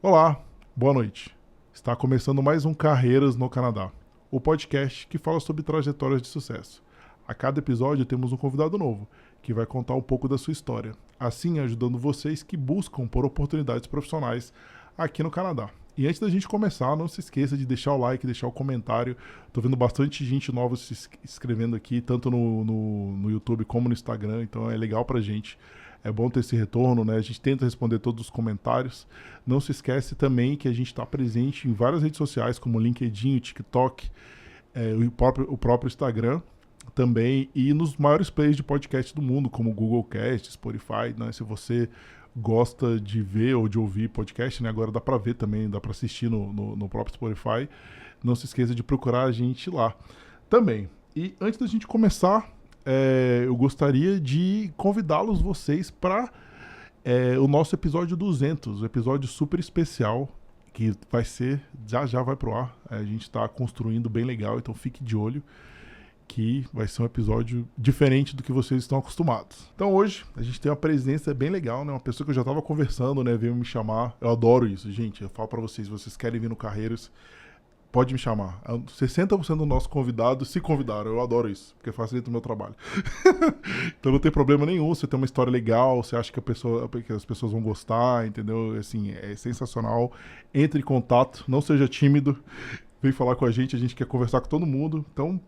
Olá, boa noite. Está começando mais um Carreiras no Canadá, o podcast que fala sobre trajetórias de sucesso. A cada episódio temos um convidado novo, que vai contar um pouco da sua história, assim ajudando vocês que buscam por oportunidades profissionais aqui no Canadá. E antes da gente começar, não se esqueça de deixar o like, deixar o comentário. Estou vendo bastante gente nova se inscrevendo aqui, tanto no YouTube como no Instagram, então é legal pra gente. É bom ter esse retorno, né? A gente tenta responder todos os comentários. Não se esquece também que a gente está presente em várias redes sociais, como o LinkedIn, o TikTok, o próprio Instagram também, e nos maiores players de podcast do mundo, como o Google Cast, Spotify, né? Se você gosta de ver ou de ouvir podcast, né? Agora dá para ver também, dá para assistir no próprio Spotify. Não se esqueça de procurar a gente lá também. E antes da gente começar, eu gostaria de convidá-los vocês para o nosso episódio 200, um episódio super especial que vai ser, já vai pro ar. A gente está construindo bem legal, então fique de olho que vai ser um episódio diferente do que vocês estão acostumados. Então hoje a gente tem uma presença bem legal, né? Uma pessoa que eu já estava conversando, né? Veio me chamar. Eu adoro isso, gente. Eu falo para vocês, se vocês querem vir no Carreiras, pode me chamar. 60% dos nossos convidados se convidaram. Eu adoro isso, porque facilita o meu trabalho. Então não tem problema nenhum. Você tem uma história legal, você acha que que as pessoas vão gostar, entendeu? Assim, é sensacional. Entre em contato, não seja tímido. Vem falar com a gente quer conversar com todo mundo. Então,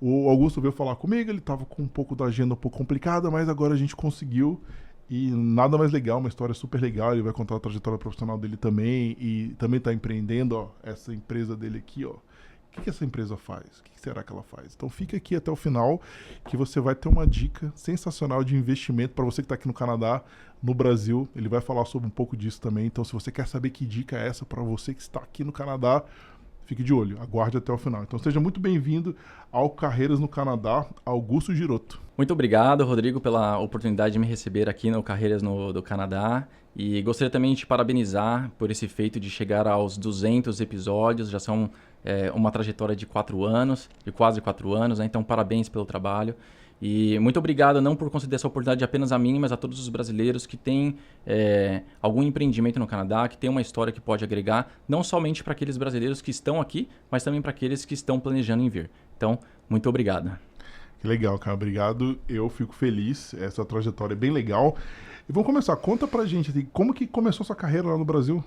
o Augusto veio falar comigo, ele estava com um pouco da agenda um pouco complicada, mas agora a gente conseguiu. E nada mais legal, uma história super legal. Ele vai contar a trajetória profissional dele também. E também está empreendendo, ó, essa empresa dele aqui, ó. O que essa empresa faz? O que será que ela faz? Então fica aqui até o final, que você vai ter uma dica sensacional de investimento para você que está aqui no Canadá, no Brasil. Ele vai falar sobre um pouco disso também. Então se você quer saber que dica é essa para você que está aqui no Canadá, fique de olho, aguarde até o final. Então seja muito bem-vindo ao Carreiras no Canadá, Augusto Giroto. Muito obrigado, Rodrigo, pela oportunidade de me receber aqui no Carreiras do Canadá. E gostaria também de te parabenizar por esse feito de chegar aos 200 episódios. Já são uma trajetória de 4 anos, de quase 4 anos, né? Então parabéns pelo trabalho. E muito obrigado não por conceder essa oportunidade apenas a mim, mas a todos os brasileiros que têm algum empreendimento no Canadá, que têm uma história que pode agregar, não somente para aqueles brasileiros que estão aqui, mas também para aqueles que estão planejando em vir. Então, muito obrigado. Que legal, cara. Obrigado. Eu fico feliz. Essa trajetória é bem legal. E vamos começar. Conta pra gente, assim, como que começou sua carreira lá no Brasil?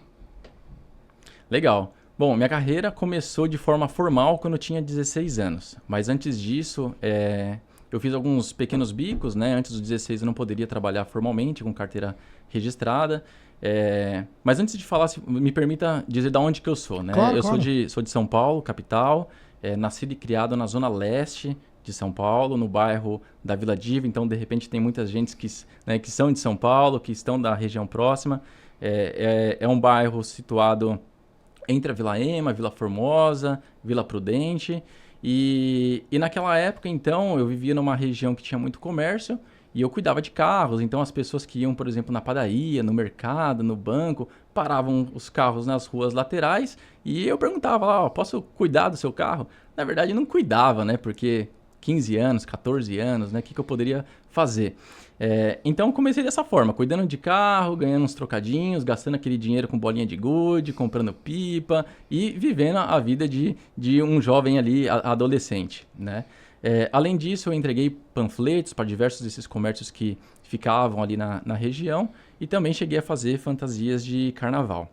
Legal. Bom, minha carreira começou de forma formal quando eu tinha 16 anos. Mas antes disso, eu fiz alguns pequenos bicos, né? Antes dos 16 eu não poderia trabalhar formalmente com carteira registrada. Mas antes de falar, me permita dizer de onde que eu sou, né? Claro, Eu claro. sou de São Paulo, capital. Nascido e criado na zona leste de São Paulo, no bairro da Vila Diva. Então, de repente, tem muitas gente que são de São Paulo, que estão da região próxima. É um bairro situado entre a Vila Ema, Vila Formosa, Vila Prudente. E naquela época, então, eu vivia numa região que tinha muito comércio e eu cuidava de carros. Então, as pessoas que iam, por exemplo, na padaria, no mercado, no banco, paravam os carros nas ruas laterais e eu perguntava lá, ó, posso cuidar do seu carro? Na verdade, não cuidava, né? Porque 15 anos, 14 anos, né? O que eu poderia fazer? Então comecei dessa forma, cuidando de carro, ganhando uns trocadinhos, gastando aquele dinheiro com bolinha de gude, comprando pipa e vivendo a vida de um jovem ali, adolescente, né? Além disso, eu entreguei panfletos para diversos desses comércios que ficavam ali na região e também cheguei a fazer fantasias de carnaval.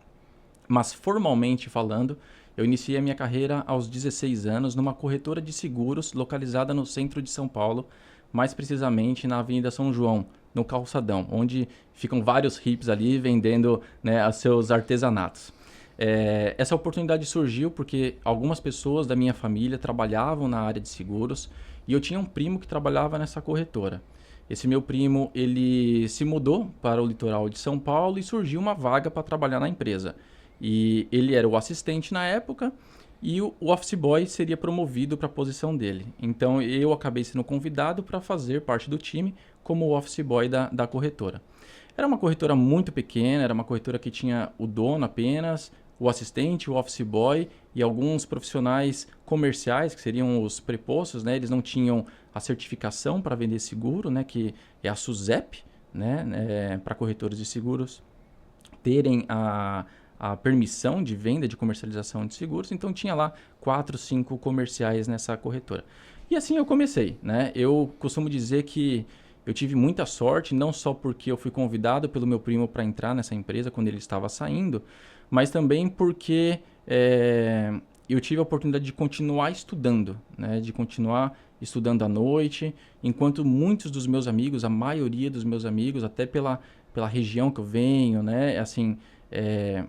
Mas formalmente falando, eu iniciei a minha carreira aos 16 anos numa corretora de seguros localizada no centro de São Paulo, mais precisamente na Avenida São João, no Calçadão, onde ficam vários hippies ali vendendo, né, os seus artesanatos. Essa oportunidade surgiu porque algumas pessoas da minha família trabalhavam na área de seguros e eu tinha um primo que trabalhava nessa corretora. Esse meu primo, ele se mudou para o litoral de São Paulo e surgiu uma vaga para trabalhar na empresa. E ele era o assistente na época e o office boy seria promovido para a posição dele. Então eu acabei sendo convidado para fazer parte do time como o office boy da corretora. Era uma corretora muito pequena, era uma corretora que tinha o dono apenas, o assistente, o office boy e alguns profissionais comerciais, que seriam os prepostos, né? Eles não tinham a certificação para vender seguro, né? Que é a SUSEP, né? Para corretores de seguros terem a permissão de venda, de comercialização de seguros, então tinha lá 4, 5 comerciais nessa corretora. E assim eu comecei, né? Eu costumo dizer que eu tive muita sorte, não só porque eu fui convidado pelo meu primo para entrar nessa empresa quando ele estava saindo, mas também porque eu tive a oportunidade de continuar estudando, né? De continuar estudando à noite, enquanto muitos dos meus amigos, a maioria dos meus amigos, até pela região que eu venho, né? Assim,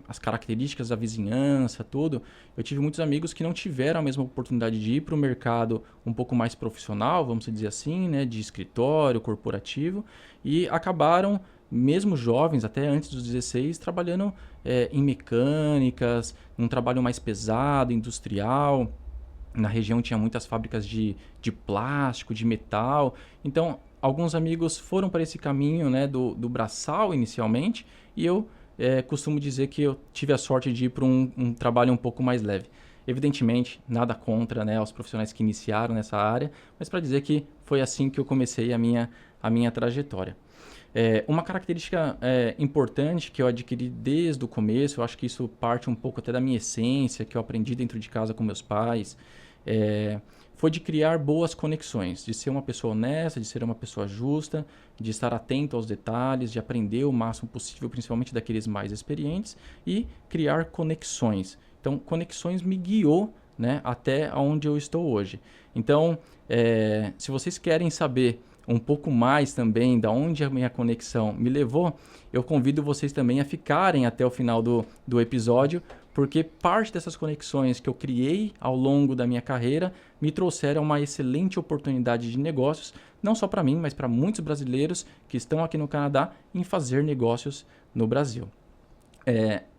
as características da vizinhança, tudo, eu tive muitos amigos que não tiveram a mesma oportunidade de ir para o mercado um pouco mais profissional, vamos dizer assim, né? De escritório, corporativo, e acabaram, mesmo jovens, até antes dos 16, trabalhando em mecânicas, num trabalho mais pesado, industrial. Na região tinha muitas fábricas de plástico, de metal. Então, alguns amigos foram para esse caminho, né, do braçal inicialmente, e eu costumo dizer que eu tive a sorte de ir para um trabalho um pouco mais leve. Evidentemente, nada contra, né, os profissionais que iniciaram nessa área, mas para dizer que foi assim que eu comecei a minha trajetória. Uma característica importante que eu adquiri desde o começo, eu acho que isso parte um pouco até da minha essência, que eu aprendi dentro de casa com meus pais, foi de criar boas conexões, de ser uma pessoa honesta, de ser uma pessoa justa, de estar atento aos detalhes, de aprender o máximo possível, principalmente daqueles mais experientes, e criar conexões. Então, conexões me guiou, né, até onde eu estou hoje. Então, se vocês querem saber um pouco mais também da onde a minha conexão me levou, eu convido vocês também a ficarem até o final do episódio, porque parte dessas conexões que eu criei ao longo da minha carreira me trouxeram uma excelente oportunidade de negócios, não só para mim, mas para muitos brasileiros que estão aqui no Canadá em fazer negócios no Brasil.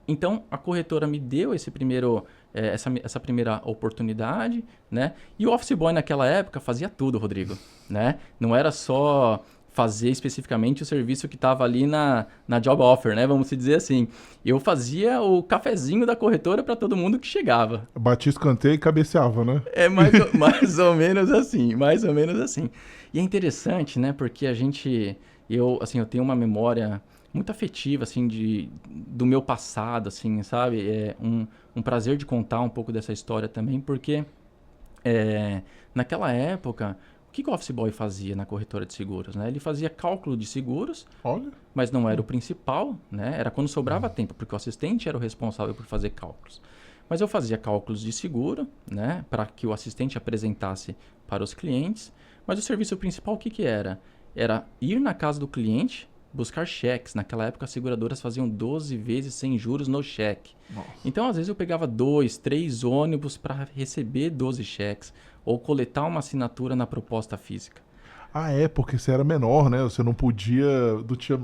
Então, a corretora me deu essa primeira oportunidade, né? E o Office Boy naquela época fazia tudo, Rodrigo, né? Não era só fazer especificamente o serviço que estava ali na job offer, né? Vamos dizer assim. Eu fazia o cafezinho da corretora para todo mundo que chegava. Batia escanteio e cabeceava, né? Mais ou menos assim, mais ou menos assim. E é interessante, né? Porque eu tenho uma memória muito afetiva, assim, do meu passado, assim, sabe? É um prazer de contar um pouco dessa história também, porque naquela época, o que o Office Boy fazia na corretora de seguros, né? Ele fazia cálculo de seguros, Olha. mas não era o principal, né? Era quando sobrava tempo, porque o assistente era o responsável por fazer cálculos. Mas eu fazia cálculos de seguro, né? Para que o assistente apresentasse para os clientes. Mas o serviço principal, o que era? Era ir na casa do cliente, buscar cheques. Naquela época, as seguradoras faziam 12 vezes sem juros no cheque. Nossa. Então, às vezes, eu pegava 2, 3 ônibus para receber 12 cheques ou coletar uma assinatura na proposta física. Ah, porque você era menor, né? Você não podia... Não tinha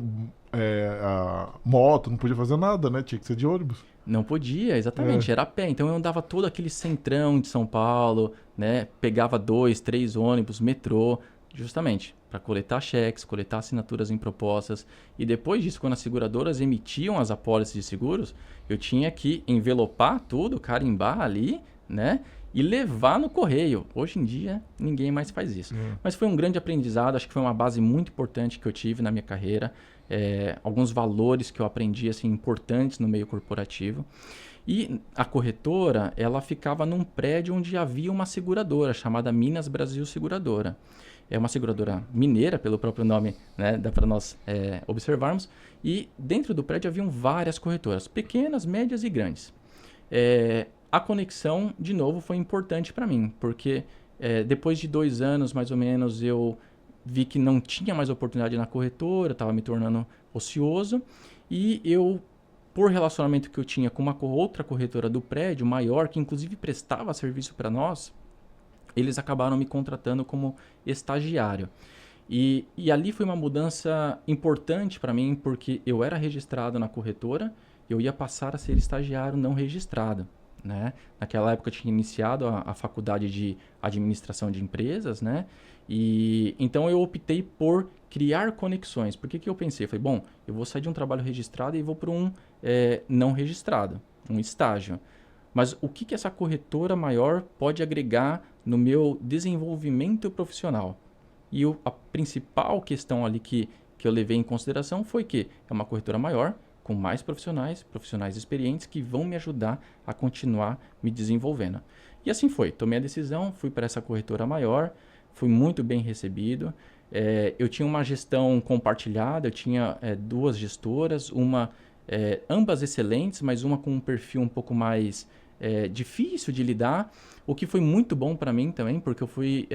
a moto, não podia fazer nada, né? Tinha que ser de ônibus. Não podia, exatamente, era a pé. Então eu andava todo aquele centrão de São Paulo, né? Pegava 2, 3 ônibus, metrô, justamente para coletar cheques, coletar assinaturas em propostas. E depois disso, quando as seguradoras emitiam as apólices de seguros, eu tinha que envelopar tudo, carimbar ali, né? E levar no correio. Hoje em dia, ninguém mais faz isso. Mas foi um grande aprendizado, acho que foi uma base muito importante que eu tive na minha carreira. Alguns valores que eu aprendi, assim, importantes no meio corporativo. E a corretora, ela ficava num prédio onde havia uma seguradora, chamada Minas Brasil Seguradora. É uma seguradora mineira, pelo próprio nome, né? Dá para nós observarmos. E dentro do prédio haviam várias corretoras, pequenas, médias e grandes. A conexão, de novo, foi importante para mim, porque depois de 2 anos, mais ou menos, eu vi que não tinha mais oportunidade na corretora, estava me tornando ocioso, e eu, por relacionamento que eu tinha com uma outra corretora do prédio, maior, que inclusive prestava serviço para nós, eles acabaram me contratando como estagiário. E ali foi uma mudança importante para mim, porque eu era registrado na corretora, eu ia passar a ser estagiário não registrado. Né? Naquela época eu tinha iniciado a faculdade de administração de empresas, né? E então eu optei por criar conexões. Por que eu pensei? Falei, bom, eu vou sair de um trabalho registrado e vou para um não registrado, um estágio. Mas o que essa corretora maior pode agregar no meu desenvolvimento profissional? E a principal questão ali que eu levei em consideração foi que é uma corretora maior, com mais profissionais experientes que vão me ajudar a continuar me desenvolvendo. E assim foi, tomei a decisão, fui para essa corretora maior, fui muito bem recebido. Eu tinha uma gestão compartilhada, eu tinha 2 gestoras, ambas excelentes, mas uma com um perfil um pouco mais difícil de lidar, o que foi muito bom para mim também, porque eu fui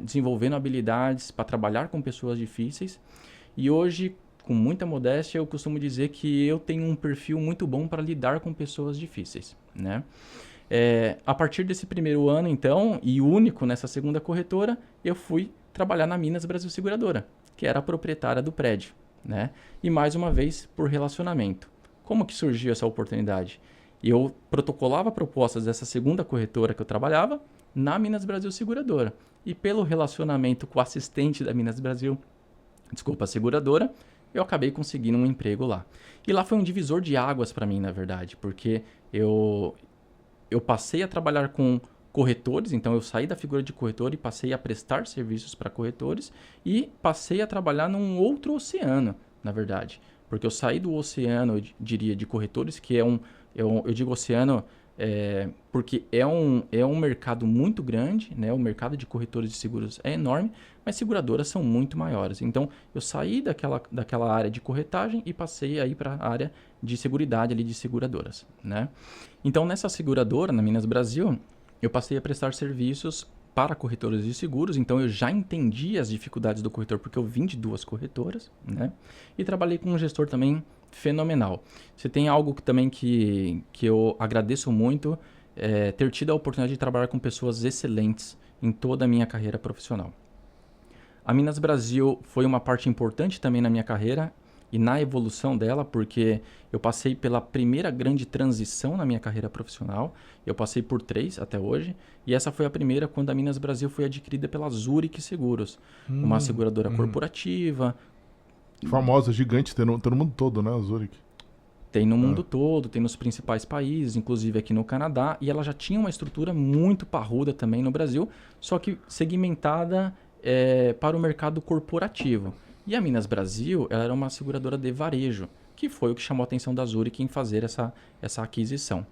desenvolvendo habilidades para trabalhar com pessoas difíceis. E hoje, com muita modéstia, eu costumo dizer que eu tenho um perfil muito bom para lidar com pessoas difíceis, né? A partir desse primeiro ano, então, e único nessa segunda corretora, eu fui trabalhar na Minas Brasil Seguradora, que era a proprietária do prédio, né? E mais uma vez, por relacionamento. Como que surgiu essa oportunidade? Eu protocolava propostas dessa segunda corretora que eu trabalhava na Minas Brasil Seguradora. E pelo relacionamento com o assistente da Minas Brasil, a seguradora, eu acabei conseguindo um emprego lá. E lá foi um divisor de águas para mim, na verdade, porque eu passei a trabalhar com corretores, então eu saí da figura de corretor e passei a prestar serviços para corretores e passei a trabalhar num outro oceano, na verdade. Porque eu saí do oceano, eu diria, de corretores, que eu digo oceano porque é um mercado muito grande, né? O mercado de corretores de seguros é enorme, mas seguradoras são muito maiores. Então, eu saí daquela área de corretagem e passei aí para a área de seguridade ali de seguradoras, né? Então, nessa seguradora, na Minas Brasil, eu passei a prestar serviços para corretores de seguros, então eu já entendi as dificuldades do corretor, porque eu vim de 2 corretoras, né? E trabalhei com um gestor também fenomenal. Você tem algo que eu agradeço muito, ter tido a oportunidade de trabalhar com pessoas excelentes em toda a minha carreira profissional. A Minas Brasil foi uma parte importante também na minha carreira e na evolução dela, porque eu passei pela primeira grande transição na minha carreira profissional. Eu passei por 3 até hoje, e essa foi a primeira quando a Minas Brasil foi adquirida pela Zurich Seguros, uma seguradora corporativa. Famosa, gigante, tem no mundo todo, né, a Zurich? Tem no mundo todo, tem nos principais países, inclusive aqui no Canadá, e ela já tinha uma estrutura muito parruda também no Brasil, só que segmentada para o mercado corporativo. E a Minas Brasil, ela era uma seguradora de varejo, que foi o que chamou a atenção da Zurich em fazer essa aquisição.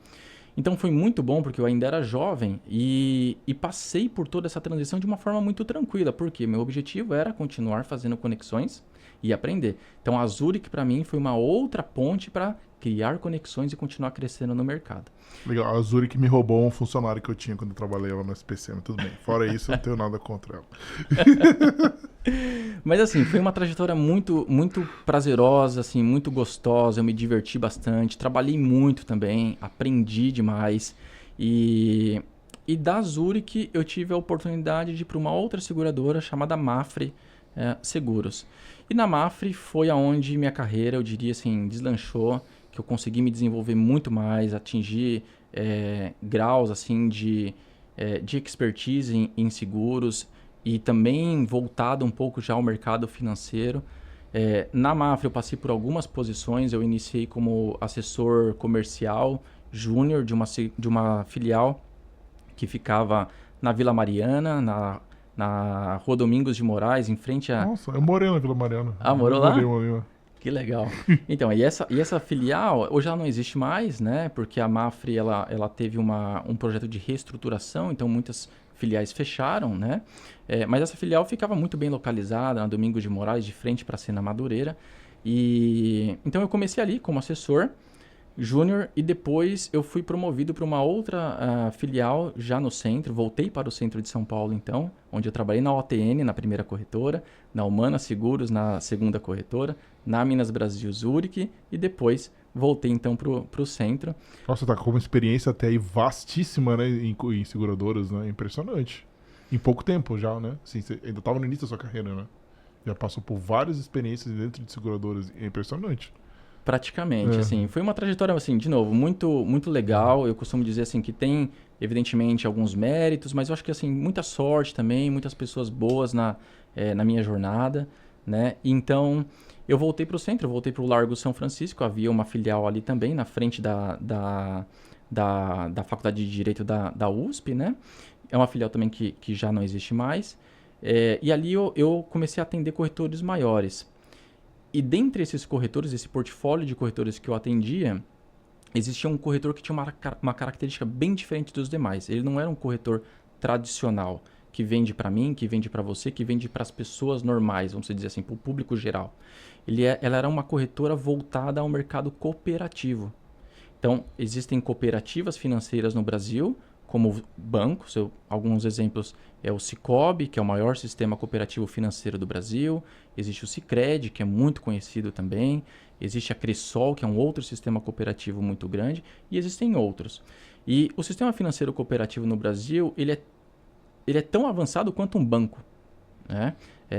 Então foi muito bom porque eu ainda era jovem e passei por toda essa transição de uma forma muito tranquila, porque meu objetivo era continuar fazendo conexões e aprender. Então a Zurich para mim foi uma outra ponte para criar conexões e continuar crescendo no mercado. Legal, a Zurich me roubou um funcionário que eu tinha quando eu trabalhei lá no SPC, mas tudo bem. Fora isso, eu não tenho nada contra ela. Mas assim, foi uma trajetória muito, muito prazerosa, assim, muito gostosa, eu me diverti bastante, trabalhei muito também, aprendi demais. E da Zurich eu tive a oportunidade de ir para uma outra seguradora chamada Mafre Seguros. E na Mafre foi aonde minha carreira, eu diria assim, deslanchou, que eu consegui me desenvolver muito mais, atingir graus assim de expertise em seguros e também voltado um pouco já ao mercado financeiro. Na Mafre eu passei por algumas posições, eu iniciei como assessor comercial júnior de uma filial que ficava na Vila Mariana, na Rua Domingos de Moraes, em frente a... Nossa, eu morei na Vila Mariana. Ah, morou lá? Morei. Que legal. Então, e essa filial hoje ela não existe mais, né? Porque a Mafre ela teve um projeto de reestruturação, então muitas filiais fecharam, né? Mas essa filial ficava muito bem localizada na Domingos de Moraes, de frente para a Sena Madureira. E então eu comecei ali como assessor júnior e depois eu fui promovido para uma outra filial já no centro. Voltei para o centro de São Paulo, então, onde eu trabalhei na OTN, na primeira corretora, na Humana Seguros, na segunda corretora, na Minas Brasil Zurich e depois voltei então para o centro. Nossa, tá com uma experiência até aí vastíssima, né, em seguradoras, né? Impressionante. Em pouco tempo já, né? Assim, você ainda estava no início da sua carreira, né? Já passou por várias experiências dentro de seguradoras. É impressionante. Praticamente, assim. Foi uma trajetória, assim, de novo, muito, muito legal. Eu costumo dizer, assim, que tem, evidentemente, alguns méritos, mas eu acho que, assim, muita sorte também, muitas pessoas boas na minha jornada, né? Então, eu voltei para o centro, eu voltei para o Largo São Francisco, havia uma filial ali também, na frente da Faculdade de Direito da USP, né? É uma filial também que já não existe mais. E ali eu comecei a atender corretores maiores. E dentre esses corretores, esse portfólio de corretores que eu atendia, existia um corretor que tinha uma característica bem diferente dos demais. Ele não era um corretor tradicional, que vende para mim, que vende para você, que vende para as pessoas normais, vamos dizer assim, para o público geral. Ela era uma corretora voltada ao mercado cooperativo. Então, existem cooperativas financeiras no Brasil, como bancos. Alguns exemplos é o Sicoob, que é o maior sistema cooperativo financeiro do Brasil. Existe o Sicredi, que é muito conhecido também. Existe a Cressol, que é um outro sistema cooperativo muito grande. E existem outros. E o sistema financeiro cooperativo no Brasil, ele é tão avançado quanto um banco, né?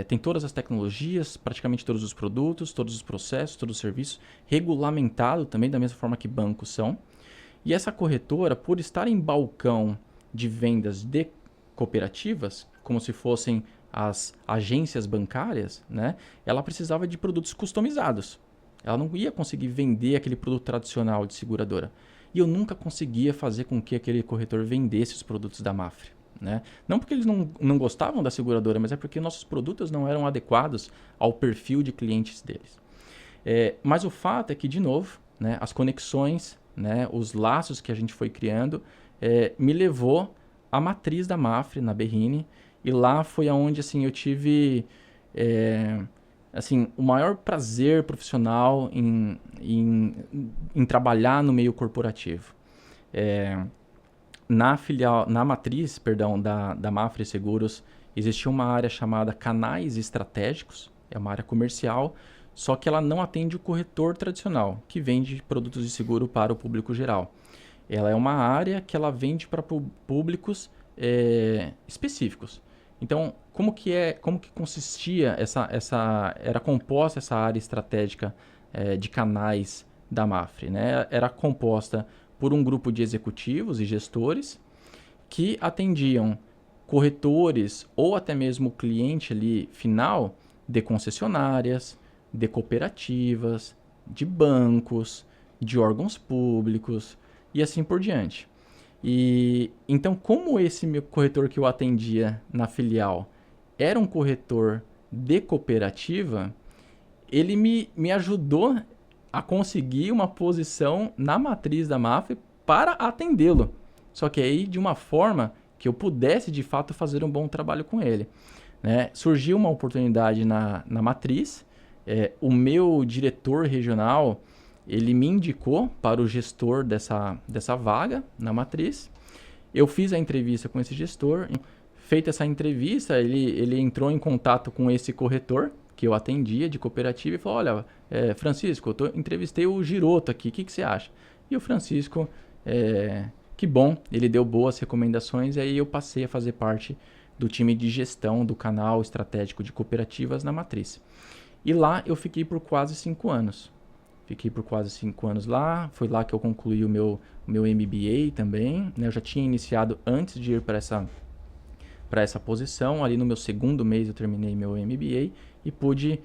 Tem todas as tecnologias, praticamente todos os produtos, todos os processos, todos os serviços, regulamentado também da mesma forma que bancos são. E essa corretora, por estar em balcão de vendas de cooperativas, como se fossem as agências bancárias, né? Ela precisava de produtos customizados. Ela não ia conseguir vender aquele produto tradicional de seguradora. E eu nunca conseguia fazer com que aquele corretor vendesse os produtos da Mapfre. Né? Não porque eles não gostavam da seguradora, mas é porque nossos produtos não eram adequados ao perfil de clientes deles. Mas o fato é que, de novo, né, as conexões, né, os laços que a gente foi criando, me levou à matriz da Mapfre, na Berrini, e lá foi onde assim, eu tive assim, o maior prazer profissional em trabalhar no meio corporativo. Na matriz, perdão, da Mapfre Seguros, existia uma área chamada canais estratégicos, é uma área comercial, só que ela não atende o corretor tradicional, que vende produtos de seguro para o público geral. Ela é uma área que ela vende para públicos específicos. Então, como que consistia era composta essa área estratégica de canais da Mapfre, né? Era composta por um grupo de executivos e gestores que atendiam corretores ou até mesmo o cliente ali final de concessionárias, de cooperativas, de bancos, de órgãos públicos e assim por diante. E então, como esse meu corretor que eu atendia na filial era um corretor de cooperativa, ele me ajudou a conseguir uma posição na matriz da Mapfre para atendê-lo. Só que aí de uma forma que eu pudesse de fato fazer um bom trabalho com ele. Né? Surgiu uma oportunidade na matriz, o meu diretor regional ele me indicou para o gestor dessa vaga na matriz. Eu fiz a entrevista com esse gestor. Feita essa entrevista, ele entrou em contato com esse corretor que eu atendia de cooperativa e falou: olha, Francisco, entrevistei o Giroto aqui, o que você acha? E o Francisco, que bom, ele deu boas recomendações e aí eu passei a fazer parte do time de gestão do canal estratégico de cooperativas na matriz. E lá eu fiquei por quase 5 anos. Fiquei por quase 5 anos lá, foi lá que eu concluí o meu MBA também, né? Eu já tinha iniciado antes de ir para essa posição, ali no meu segundo mês eu terminei meu MBA e pude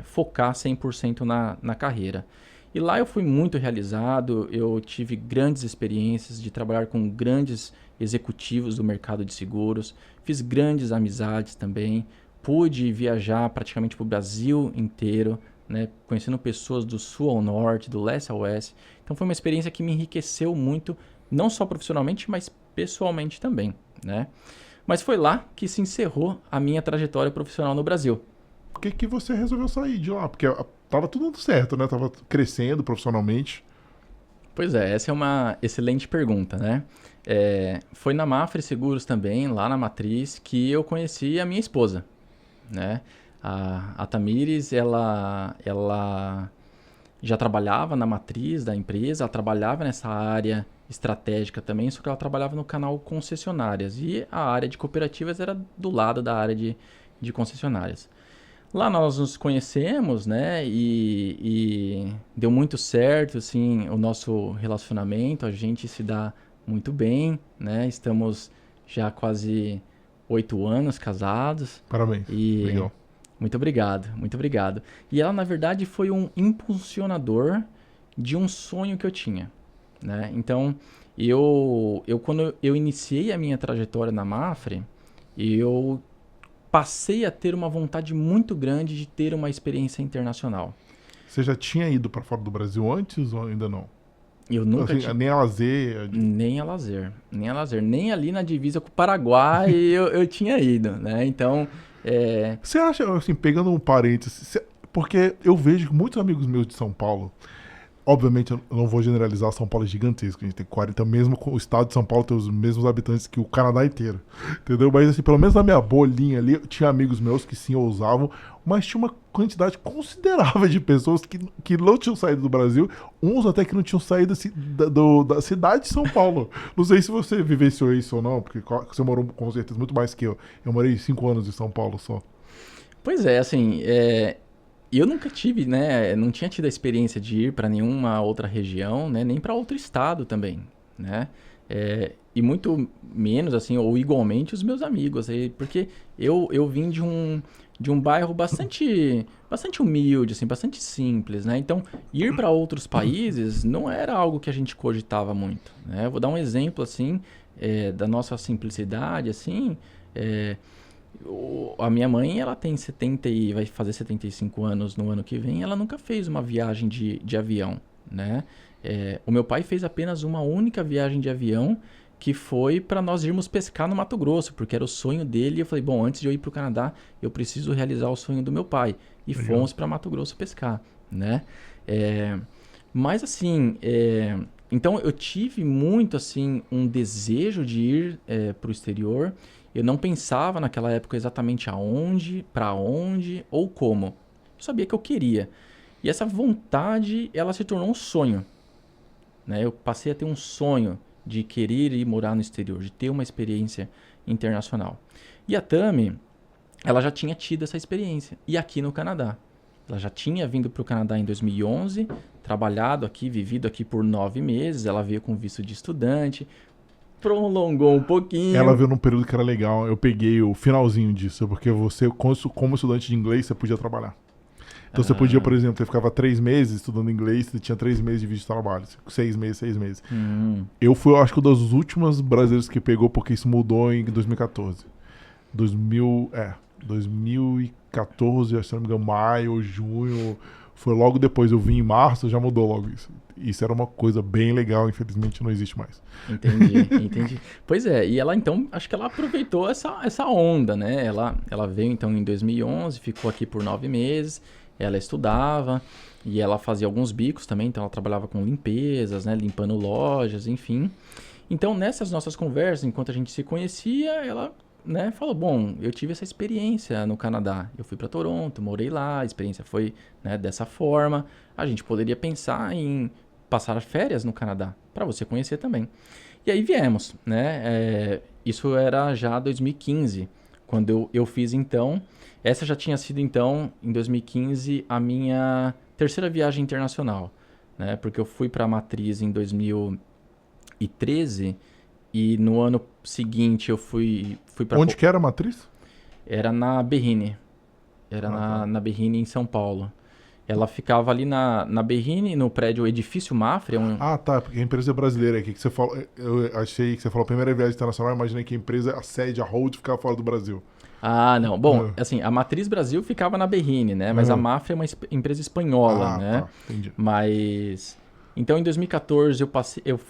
focar 100% na carreira. E lá eu fui muito realizado, eu tive grandes experiências de trabalhar com grandes executivos do mercado de seguros, fiz grandes amizades também, pude viajar praticamente para o Brasil inteiro, né, conhecendo pessoas do sul ao norte, do leste ao oeste. Então foi uma experiência que me enriqueceu muito, não só profissionalmente, mas pessoalmente também, né? Mas foi lá que se encerrou a minha trajetória profissional no Brasil. Por que você resolveu sair de lá? Porque tava tudo dando certo, né? Tava crescendo profissionalmente. Pois essa é uma excelente pergunta, né? Foi na Mapfre Seguros também, lá na matriz, que eu conheci a minha esposa, né? A Tamires, ela já trabalhava na matriz da empresa, ela trabalhava nessa área estratégica também, só que ela trabalhava no canal concessionárias e a área de cooperativas era do lado da área de concessionárias. Lá nós nos conhecemos, né, e deu muito certo, assim, o nosso relacionamento, a gente se dá muito bem, né, estamos já quase 8 anos casados. Parabéns, legal. Muito obrigado, muito obrigado. E ela, na verdade, foi um impulsionador de um sonho que eu tinha, né? Então, quando eu iniciei a minha trajetória na Mapfre, eu passei a ter uma vontade muito grande de ter uma experiência internacional. Você já tinha ido para fora do Brasil antes ou ainda não? Eu nunca Assim, tinha... nem a lazer. Nem a lazer, nem a lazer. Nem ali na divisa com o Paraguai eu tinha ido, né? Então, Você acha, assim, pegando um parênteses, porque eu vejo que muitos amigos meus de São Paulo, obviamente eu não vou generalizar, São Paulo é gigantesco, a gente tem 40, mesmo com o estado de São Paulo tem os mesmos habitantes que o Canadá inteiro, entendeu? Mas assim, pelo menos na minha bolinha ali, eu tinha amigos meus que sim ousavam, mas tinha uma quantidade considerável de pessoas que não tinham saído do Brasil, uns até que não tinham saído da cidade de São Paulo. Não sei se você vivenciou isso ou não, porque você morou com certeza muito mais que eu. Eu morei 5 anos em São Paulo só. pois é, assim, eu nunca tive, né? Não tinha tido a experiência de ir para nenhuma outra região, né? Nem para outro estado também, né? E muito menos, assim, ou igualmente os meus amigos, porque eu vim de um bairro bastante humilde, assim, bastante simples, né? Então, ir para outros países não era algo que a gente cogitava muito, né? Eu vou dar um exemplo, assim, da nossa simplicidade, assim, a minha mãe, ela tem 70 e vai fazer 75 anos no ano que vem, ela nunca fez uma viagem de avião, né? O meu pai fez apenas uma única viagem de avião, que foi para nós irmos pescar no Mato Grosso, porque era o sonho dele. E eu falei, bom, antes de eu ir para o Canadá, eu preciso realizar o sonho do meu pai. E fomos para Mato Grosso pescar, né? Mas assim, então eu tive muito assim um desejo de ir para o exterior. Eu não pensava naquela época exatamente aonde, para onde ou como. Eu sabia que eu queria. E essa vontade, ela se tornou um sonho, né? Eu passei a ter um sonho de querer ir morar no exterior, de ter uma experiência internacional. E a Tami, ela já tinha tido essa experiência. E aqui no Canadá. Ela já tinha vindo para o Canadá em 2011, trabalhado aqui, vivido aqui por 9 meses. Ela veio com visto de estudante, prolongou um pouquinho. Ela veio num período que era legal. Eu peguei o finalzinho disso, porque você, como estudante de inglês, você podia trabalhar. Então você podia, por exemplo, você ficava 3 meses estudando inglês, você tinha 3 meses de visto de trabalho. 6 meses. Eu fui, acho que, um dos últimos brasileiros que pegou, porque isso mudou em 2014. 2014, se não me engano, maio, junho. Foi logo depois. Eu vim em março, já mudou logo isso. Isso era uma coisa bem legal, infelizmente não existe mais. Entendi. Pois é, e ela então, acho que ela aproveitou essa onda, né? Ela veio então em 2011, ficou aqui por 9 meses. Ela estudava e ela fazia alguns bicos também, então ela trabalhava com limpezas, né, limpando lojas, enfim. Então, nessas nossas conversas, enquanto a gente se conhecia, ela, né, falou, bom, eu tive essa experiência no Canadá. Eu fui para Toronto, morei lá, a experiência foi, né, dessa forma. A gente poderia pensar em passar férias no Canadá, para você conhecer também. E aí viemos, né? Isso era já 2015, quando eu fiz então... Essa já tinha sido, então, em 2015, a minha terceira viagem internacional, né? Porque eu fui para a Matriz em 2013 e no ano seguinte eu fui para... Onde que era a matriz? Era na Berrine. Na Berrine, em São Paulo. Ela ficava ali na Berrine, no prédio Edifício Mafra. Ah, tá, porque a empresa é brasileira aqui. Que você falou, eu achei que você falou a primeira viagem internacional, eu imaginei que a empresa, a sede, a hold, ficava fora do Brasil. Ah, não. Bom, assim, a Matriz Brasil ficava na Berrine, né? Mas a Mafra é uma empresa espanhola, né? Tá, entendi. Mas... Então, em 2014, eu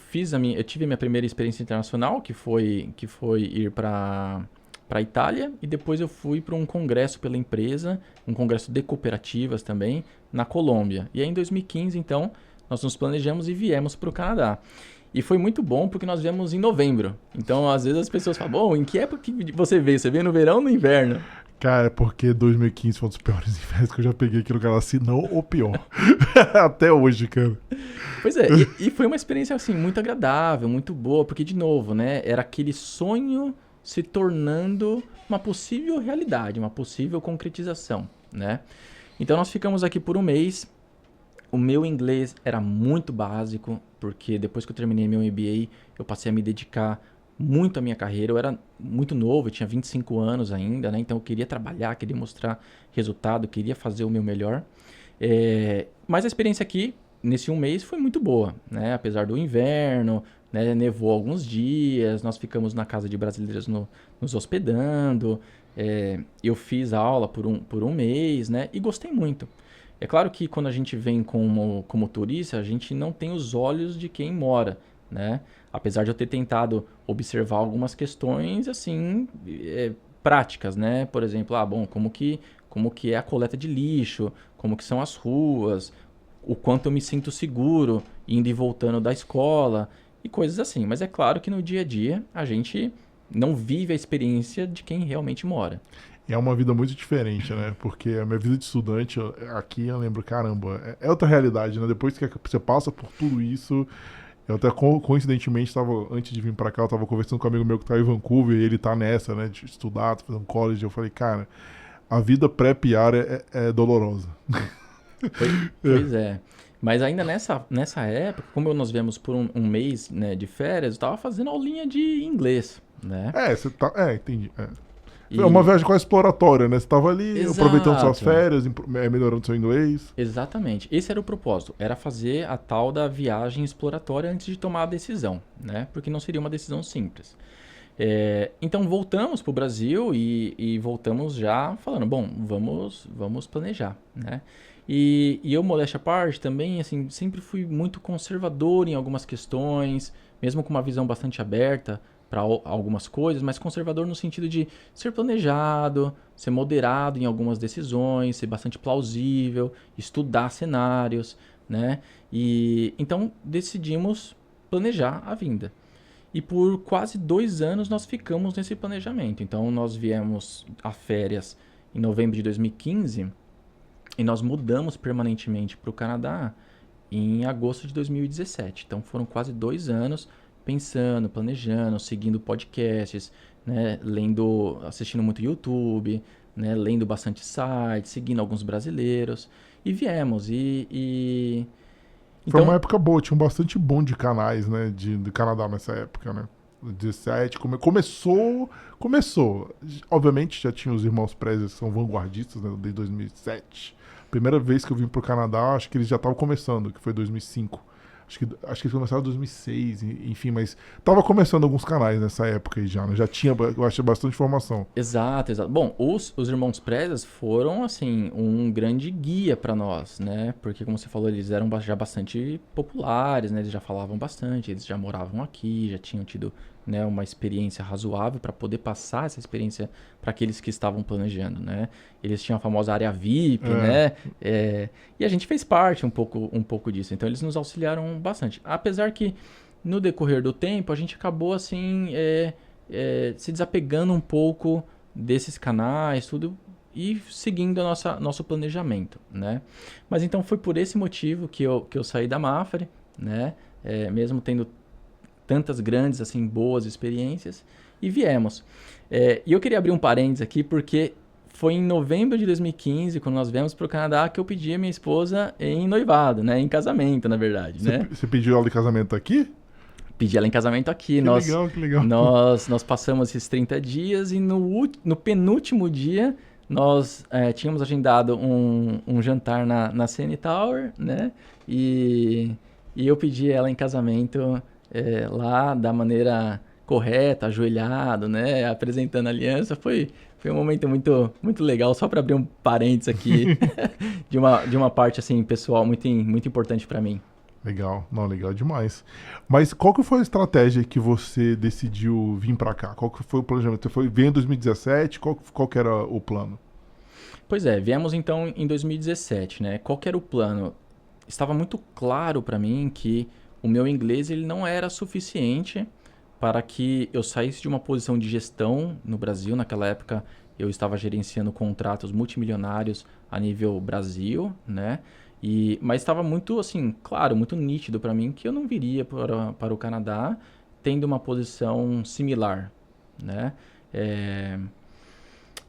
tive a minha primeira experiência internacional, que foi ir para a Itália, e depois eu fui para um congresso pela empresa, um congresso de cooperativas também, na Colômbia. E aí, em 2015, então, nós nos planejamos e viemos para o Canadá. E foi muito bom porque nós viemos em novembro. Então, às vezes as pessoas falam, bom, em que época que você veio? Você veio no verão ou no inverno? Cara, porque 2015 foi um dos piores invernos que eu já peguei aqui no Canadá, se não o pior. Até hoje, cara. Pois é, e foi uma experiência, assim, muito agradável, muito boa, porque, de novo, né, era aquele sonho se tornando uma possível realidade, uma possível concretização, né? Então, nós ficamos aqui por um mês. O meu inglês era muito básico, porque depois que eu terminei meu MBA, eu passei a me dedicar muito à minha carreira. Eu era muito novo, eu tinha 25 anos ainda, né? Então eu queria trabalhar, queria mostrar resultado, queria fazer o meu melhor. Mas a experiência aqui, nesse um mês, foi muito boa, né? Apesar do inverno, né? Nevou alguns dias, nós ficamos na casa de brasileiros nos hospedando, eu fiz aula por um mês, né? E gostei muito. É claro que quando a gente vem como turista, a gente não tem os olhos de quem mora, né? Apesar de eu ter tentado observar algumas questões, assim, práticas, né? Por exemplo, bom, como que é a coleta de lixo, como que são as ruas, o quanto eu me sinto seguro indo e voltando da escola e coisas assim. Mas é claro que no dia a dia a gente não vive a experiência de quem realmente mora. E é uma vida muito diferente, né? Porque a minha vida de estudante, aqui eu lembro, caramba, é outra realidade, né? Depois que você passa por tudo isso, eu até coincidentemente antes de vir pra cá, eu tava conversando com um amigo meu que tá em Vancouver e ele tá nessa, né? De estudar, tá fazendo college. Eu falei, cara, a vida pré-PR é dolorosa. Pois é. Mas ainda nessa época, como nós viemos por um mês, né, de férias, eu tava fazendo aulinha de inglês, né? Você tá. Entendi. É uma E viagem quase exploratória, né? Você tava ali aproveitando suas exato, férias, melhorando seu inglês. exatamente. Esse era o propósito, era fazer a tal da viagem exploratória antes de tomar a decisão, né? Porque não seria uma decisão simples. Então voltamos para o Brasil e voltamos já falando, bom, vamos planejar, né? E eu, modéstia à parte, também, assim, sempre fui muito conservador em algumas questões, mesmo com uma visão bastante aberta para algumas coisas, mas conservador no sentido de ser planejado, ser moderado em algumas decisões, ser bastante plausível, estudar cenários, né? E então decidimos planejar a vinda. E por quase 2 anos nós ficamos nesse planejamento. Então nós viemos a férias em novembro de 2015 e nós mudamos permanentemente para o Canadá em agosto de 2017. Então foram quase 2 anos pensando, planejando, seguindo podcasts, né, lendo, assistindo muito YouTube, né, lendo bastante sites, seguindo alguns brasileiros e viemos. Foi uma Então, época boa, tinha bastante bom de canais, né? De Canadá nessa época, né? 17, começou. Obviamente já tinha os irmãos Prezes que são vanguardistas, né? Desde 2007. Primeira vez que eu vim pro Canadá, acho que eles já estavam começando, que foi 2005. Acho que eles começaram em 2006, enfim, mas tava começando alguns canais nessa época aí já, né? Já tinha, eu acho, bastante informação. exato, exato. Bom, os irmãos Prezas foram, assim, um grande guia para nós, né? Porque, como você falou, eles eram já bastante populares, né? Eles já falavam bastante, eles já moravam aqui, já tinham tido, né, uma experiência razoável para poder passar essa experiência para aqueles que estavam planejando, né? Eles tinham a famosa área VIP, É, né? E a gente fez parte um pouco disso. Então, eles nos auxiliaram bastante. Apesar que, no decorrer do tempo, a gente acabou, assim, se desapegando um pouco desses canais, tudo, e seguindo nosso planejamento, né? Mas então foi por esse motivo que eu saí da Mafre, né? Mesmo tendo tantas grandes, assim, boas experiências, e viemos. E eu queria abrir um parênteses aqui, porque foi em novembro de 2015, quando nós viemos para o Canadá, que eu pedi a minha esposa em noivado, né? Em casamento, na verdade, né? você pediu aula de casamento aqui? Pedi ela em casamento aqui. Que legal, que legal. Nós passamos esses 30 dias e no penúltimo dia nós tínhamos agendado um jantar na CN Tower, né? E eu pedi ela em casamento lá da maneira correta, ajoelhado, né? Apresentando a aliança. Foi um momento muito legal, só para abrir um parênteses aqui de uma parte assim pessoal muito importante para mim. Legal, não, legal demais. Mas qual que foi a estratégia que você decidiu vir pra cá? Qual que foi o planejamento? Você veio em 2017, qual que era o plano? Pois é, viemos então em 2017, né? Qual que era o plano? Estava muito claro para mim que o meu inglês ele não era suficiente para que eu saísse de uma posição de gestão no Brasil. Naquela época eu estava gerenciando contratos multimilionários a nível Brasil, né? Mas estava muito assim, claro, muito nítido para mim que eu não viria para o Canadá tendo uma posição similar, né? É,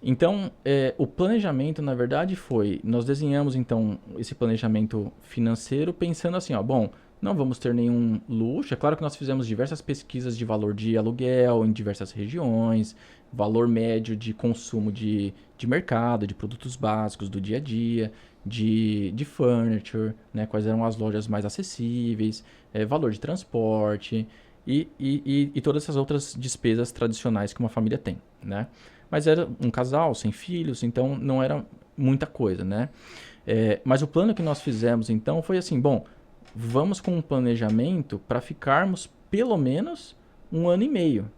Então, o planejamento, na verdade, nós desenhamos, então, esse planejamento financeiro pensando assim, ó, bom, não vamos ter nenhum luxo. É claro que nós fizemos diversas pesquisas de valor de aluguel em diversas regiões, valor médio de consumo de mercado, de produtos básicos do dia a dia, de furniture, né, quais eram as lojas mais acessíveis, valor de transporte. e todas essas outras despesas tradicionais que uma família tem, né? Mas era um casal, sem filhos, então não era muita coisa, né? Mas o plano que nós fizemos, então, foi assim, bom, vamos com um planejamento para ficarmos pelo menos 1 ano e meio,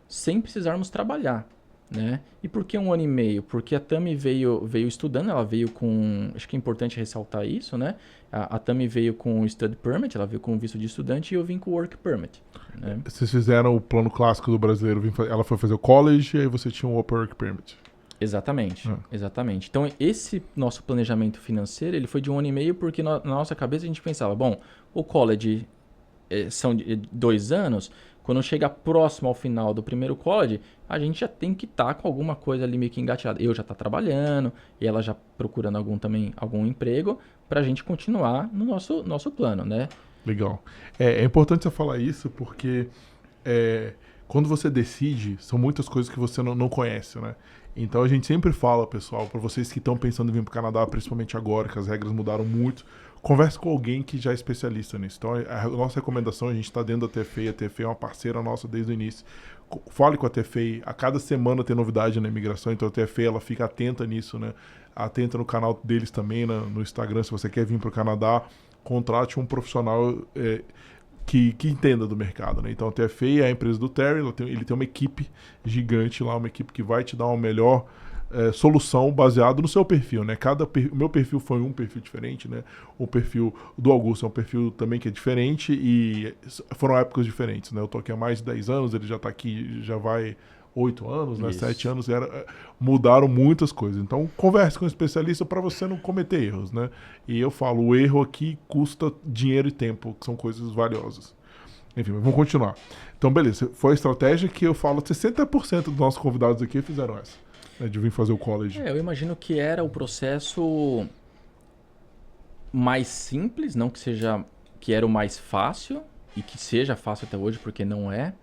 sem precisarmos trabalhar, né? E por que 1 ano e meio? Porque a Tami veio estudando, ela veio com... Acho que é importante ressaltar isso, né? A Tami veio com o Study Permit, ela veio com o visto de estudante e eu vim com o Work Permit, né? Vocês fizeram o plano clássico do brasileiro, ela foi fazer o college e aí você tinha um Work Permit. Exatamente, exatamente. Então, esse nosso planejamento financeiro, ele foi de 1 ano e meio porque na nossa cabeça a gente pensava, bom, o college são de 2 anos, quando chega próximo ao final do primeiro college, a gente já tem que estar com alguma coisa ali meio que engatilhada. Eu já tá trabalhando e ela já procurando algum emprego para a gente continuar no nosso plano, né? Legal. É importante você falar isso porque quando você decide, são muitas coisas que você não conhece, né? Então a gente sempre fala, pessoal, para vocês que estão pensando em vir para o Canadá, principalmente agora, que as regras mudaram muito, converse com alguém que já é especialista nisso. Então a nossa recomendação, a gente está dentro da TFEI, a TFEI é uma parceira nossa desde o início. Fale com a TFEI, a cada semana tem novidade na imigração, então a TFEI ela fica atenta nisso, né? Atenta no canal deles também, no Instagram, se você quer vir para o Canadá, contrate um profissional que entenda do mercado, né? Então a TFEI é a empresa do Terry, ele tem uma equipe gigante lá, uma equipe que vai te dar uma melhor solução baseado no seu perfil, né? O meu perfil foi um perfil diferente, né? O perfil do Augusto é um perfil também que é diferente e foram épocas diferentes, né? Eu tô aqui há mais de 10 anos, ele já tá aqui, já vai 8 anos, né? 7 anos, mudaram muitas coisas. Então, converse com um especialista para você não cometer erros, né? E eu falo, o erro aqui custa dinheiro e tempo, que são coisas valiosas. Enfim, mas vamos continuar. Então, beleza. Foi a estratégia que eu falo, 60% dos nossos convidados aqui fizeram essa, né, de vir fazer o college. Eu imagino que era o processo mais simples, não que era o mais fácil, e que seja fácil até hoje, porque não é.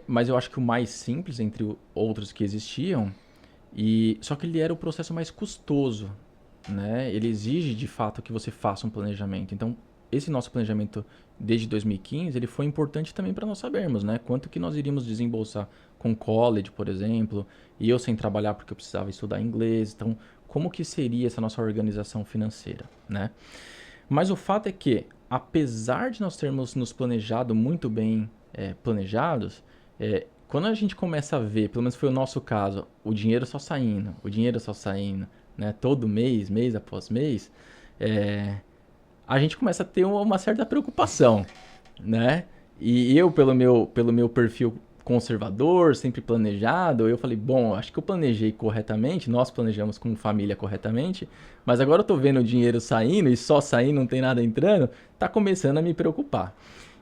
Mas eu acho que o mais simples entre outros que existiam, só que ele era o processo mais custoso, né? Ele exige de fato que você faça um planejamento. Então, esse nosso planejamento desde 2015, ele foi importante também para nós sabermos, né? Quanto que nós iríamos desembolsar com college, por exemplo, e eu sem trabalhar porque eu precisava estudar inglês. Então, como que seria essa nossa organização financeira, né? Mas o fato é que, apesar de nós termos nos planejado muito bem planejados, quando a gente começa a ver, pelo menos foi o nosso caso, o dinheiro só saindo, né, todo mês após mês, a gente começa a ter uma certa preocupação, né? E eu, pelo meu perfil conservador, sempre planejado, eu falei, bom, acho que eu planejei corretamente, nós planejamos como família corretamente, mas agora eu tô vendo o dinheiro saindo e só saindo, não tem nada entrando, tá começando a me preocupar.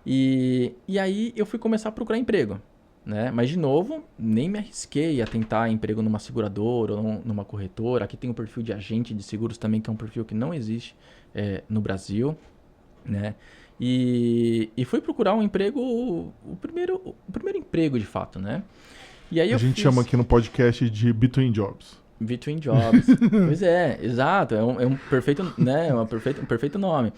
E aí eu fui começar a procurar emprego, né? Mas, de novo, nem me arrisquei a tentar emprego numa seguradora ou numa corretora. Aqui tem o perfil de agente de seguros também, que é um perfil que não existe no Brasil, né? E fui procurar um emprego, o primeiro emprego, de fato, né? E aí a gente chama aqui no podcast de Between Jobs. Between Jobs. Pois é, exato. É um perfeito, né? Um perfeito nome.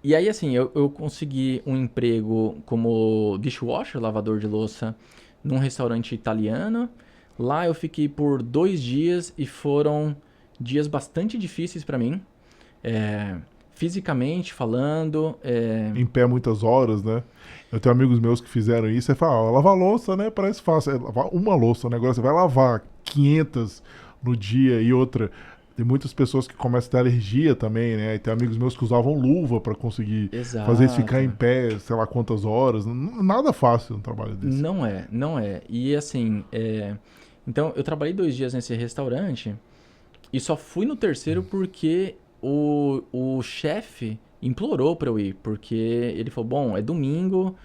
E aí, assim, eu consegui um emprego como dishwasher, lavador de louça, num restaurante italiano. Lá eu fiquei por 2 dias e foram dias bastante difíceis para mim. Fisicamente falando. Em pé muitas horas, né? Eu tenho amigos meus que fizeram isso. Você fala, lavar louça, né? Parece fácil. Lavar uma louça, né? Agora você vai lavar 500 no dia e outra. Tem muitas pessoas que começam a ter alergia também, né? E tem amigos meus que usavam luva para conseguir fazer isso ficar em pé, sei lá quantas horas. Nada fácil um trabalho desse. Não é. E assim, então eu trabalhei 2 dias nesse restaurante e só fui no terceiro porque o chefe implorou para eu ir, porque ele falou, bom, é domingo,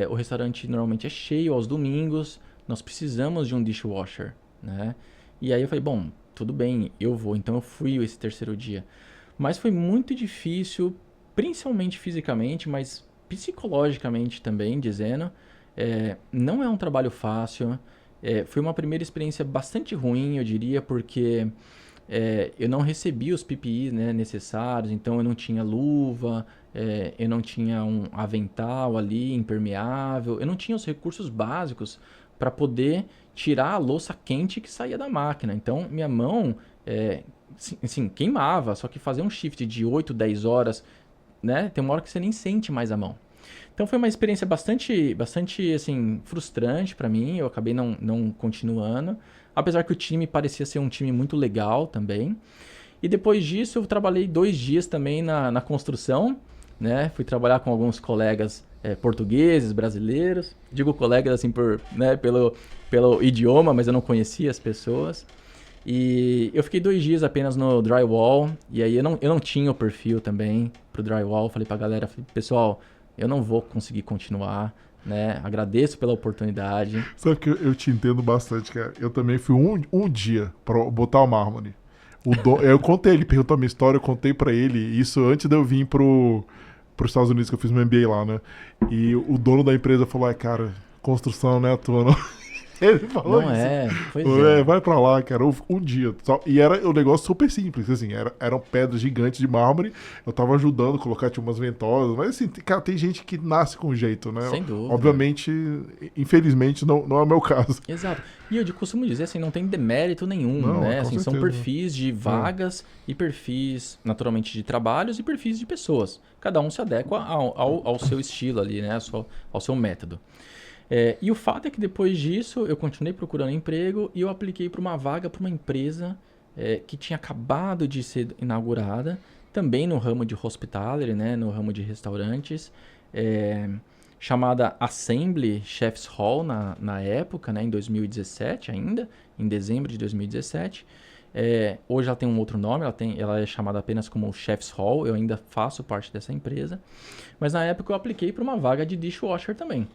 o restaurante normalmente é cheio aos domingos, nós precisamos de um dishwasher, né? E aí eu falei, bom, tudo bem, eu vou. Então eu fui esse terceiro dia. Mas foi muito difícil, principalmente fisicamente, mas psicologicamente também, dizendo. Não é um trabalho fácil. Foi uma primeira experiência bastante ruim, eu diria, porque eu não recebi os PPIs, né, necessários, então eu não tinha luva, eu não tinha um avental ali impermeável, eu não tinha os recursos básicos para poder tirar a louça quente que saía da máquina. Então, minha mão, assim, queimava, só que fazer um shift de 8, 10 horas, né? Tem uma hora que você nem sente mais a mão. Então foi uma experiência bastante assim, frustrante para mim, eu acabei não continuando, apesar que o time parecia ser um time muito legal também. E depois disso eu trabalhei 2 dias também na construção, né? Fui trabalhar com alguns colegas portugueses, brasileiros, digo colegas assim né, pelo idioma, mas eu não conhecia as pessoas. E eu fiquei 2 dias apenas no drywall, e aí eu não tinha o perfil também pro drywall. Falei pra galera, pessoal, eu não vou conseguir continuar, né? Agradeço pela oportunidade. Sabe que eu te entendo bastante, cara. Eu também fui um dia pra botar o mármore. Eu contei, ele perguntou a minha história, eu contei pra ele, isso antes de eu vir pros Estados Unidos, que eu fiz meu MBA lá, né? E o dono da empresa falou, cara, construção não é à toa, não. Ele falou Não isso. Pois é. Vai pra lá, cara. Um dia. E era um negócio super simples, assim. Eram pedras gigantes de mármore. Eu tava ajudando a colocar, tinha umas ventosas. Mas, assim, cara, tem gente que nasce com jeito, né? Sem dúvida. Obviamente, infelizmente, não é o meu caso. Exato. E eu costumo dizer assim, não tem demérito nenhum, Não, né? com Assim, são certeza. perfis de vagas e perfis, naturalmente, de trabalhos e perfis de pessoas. Cada um se adequa ao seu estilo ali, né? Ao seu método. E o fato é que depois disso eu continuei procurando emprego e eu apliquei para uma vaga para uma empresa que tinha acabado de ser inaugurada, também no ramo de hospitality, né, no ramo de restaurantes, chamada Assembly Chefs Hall na época, né, em 2017 ainda, em dezembro de 2017. Hoje ela tem um outro nome, ela é chamada apenas como Chefs Hall, eu ainda faço parte dessa empresa, mas na época eu apliquei para uma vaga de dishwasher também.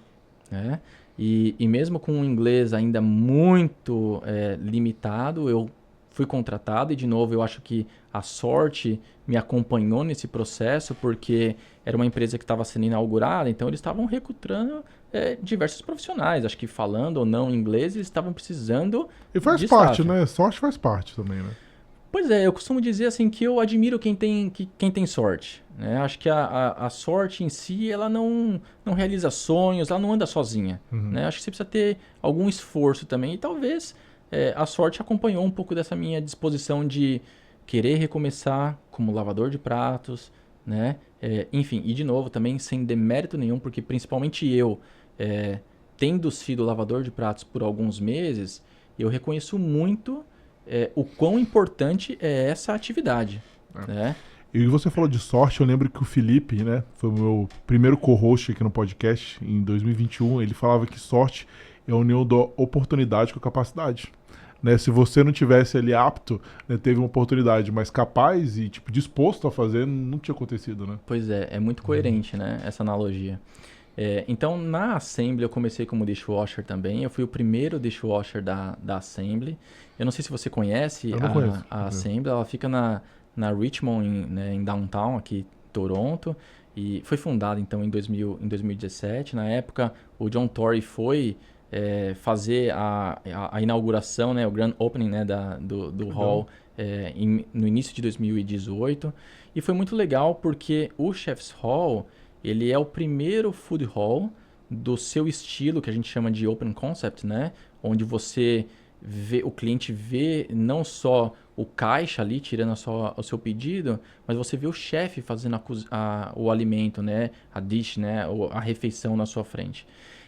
Né? E mesmo com um inglês ainda muito limitado, eu fui contratado e, de novo, eu acho que a sorte me acompanhou nesse processo, porque era uma empresa que estava sendo inaugurada, então eles estavam recrutando diversos profissionais. Acho que falando ou não inglês, eles estavam precisando E faz de parte, staff. né? Sorte faz parte também, né? Pois é, eu costumo dizer assim que eu admiro quem tem sorte. Né? Acho que a sorte em si, ela não realiza sonhos, ela não anda sozinha. Né? Acho que você precisa ter algum esforço também. E talvez a sorte acompanhou um pouco dessa minha disposição de querer recomeçar como lavador de pratos. Né? Enfim, e de novo também sem demérito nenhum, porque principalmente eu, tendo sido lavador de pratos por alguns meses, eu reconheço muito o quão importante é essa atividade. Né? E você falou de sorte, eu lembro que o Felipe, né, foi o meu primeiro co-host aqui no podcast, em 2021, ele falava que sorte é a união da oportunidade com a capacidade. Né, se você não tivesse ali apto, né, teve uma oportunidade, mas capaz e tipo, disposto a fazer, não tinha acontecido, né? Pois é muito coerente, né, essa analogia. Então, na Assembly, eu comecei como dishwasher também. Eu fui o primeiro dishwasher da Assembly. Eu não sei se você conhece a Assembly. Ela fica na Richmond, em Downtown, aqui em Toronto. E foi fundada, então, em 2017. Na época, o John Tory foi fazer a inauguração, né, o Grand Opening, né, do hall no início de 2018. E foi muito legal porque o Chef's Hall... ele é o primeiro food hall do seu estilo, que a gente chama de open concept, né? Onde o cliente vê não só o caixa ali tirando o seu pedido, mas você vê o chefe fazendo o alimento, né? A dish, né? A refeição na sua frente.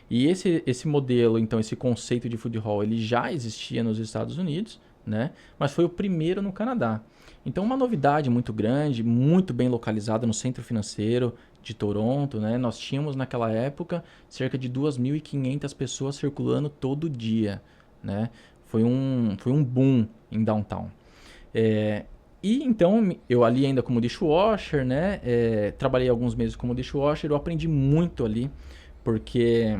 E esse modelo, então, esse conceito de food hall, ele já existia nos Estados Unidos, né? Mas foi o primeiro no Canadá. Então, uma novidade muito grande, muito bem localizada no centro financeiro de Toronto, né? Nós tínhamos naquela época cerca de 2.500 pessoas circulando todo dia, né? Foi um boom em downtown. E então, eu ali ainda como dishwasher, né? Trabalhei alguns meses como dishwasher, eu aprendi muito ali, porque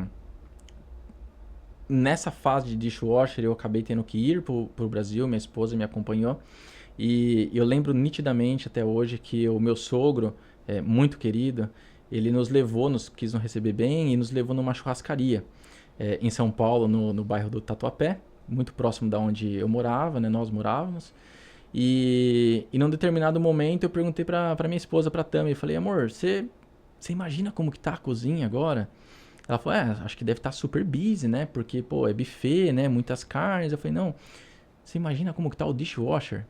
nessa fase de dishwasher eu acabei tendo que ir pro Brasil, minha esposa me acompanhou, e eu lembro nitidamente até hoje que o meu sogro, muito querido, ele quis nos receber bem e nos levou numa churrascaria em São Paulo, no bairro do Tatuapé, muito próximo da onde eu morava, né? Nós morávamos. E num determinado momento eu perguntei para minha esposa, para Tami, eu falei, amor, você você imagina como que tá a cozinha agora? Ela falou, acho que deve estar super busy, né? Porque, pô, é buffet, né? Muitas carnes. Eu falei, não, você imagina como que tá o dishwasher?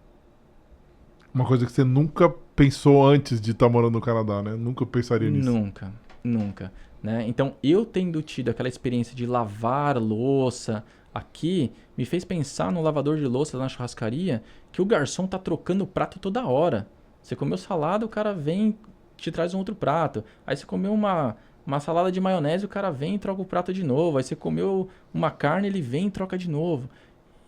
Uma coisa que você nunca pensou antes de estar morando no Canadá, né? Nunca pensaria nisso. Nunca, nunca, né? Então, eu tendo tido aquela experiência de lavar louça aqui, me fez pensar no lavador de louça na churrascaria, que o garçom tá trocando o prato toda hora. Você comeu salada, o cara vem te traz um outro prato. Aí você comeu uma salada de maionese, o cara vem e troca o prato de novo. Aí você comeu uma carne, ele vem e troca de novo,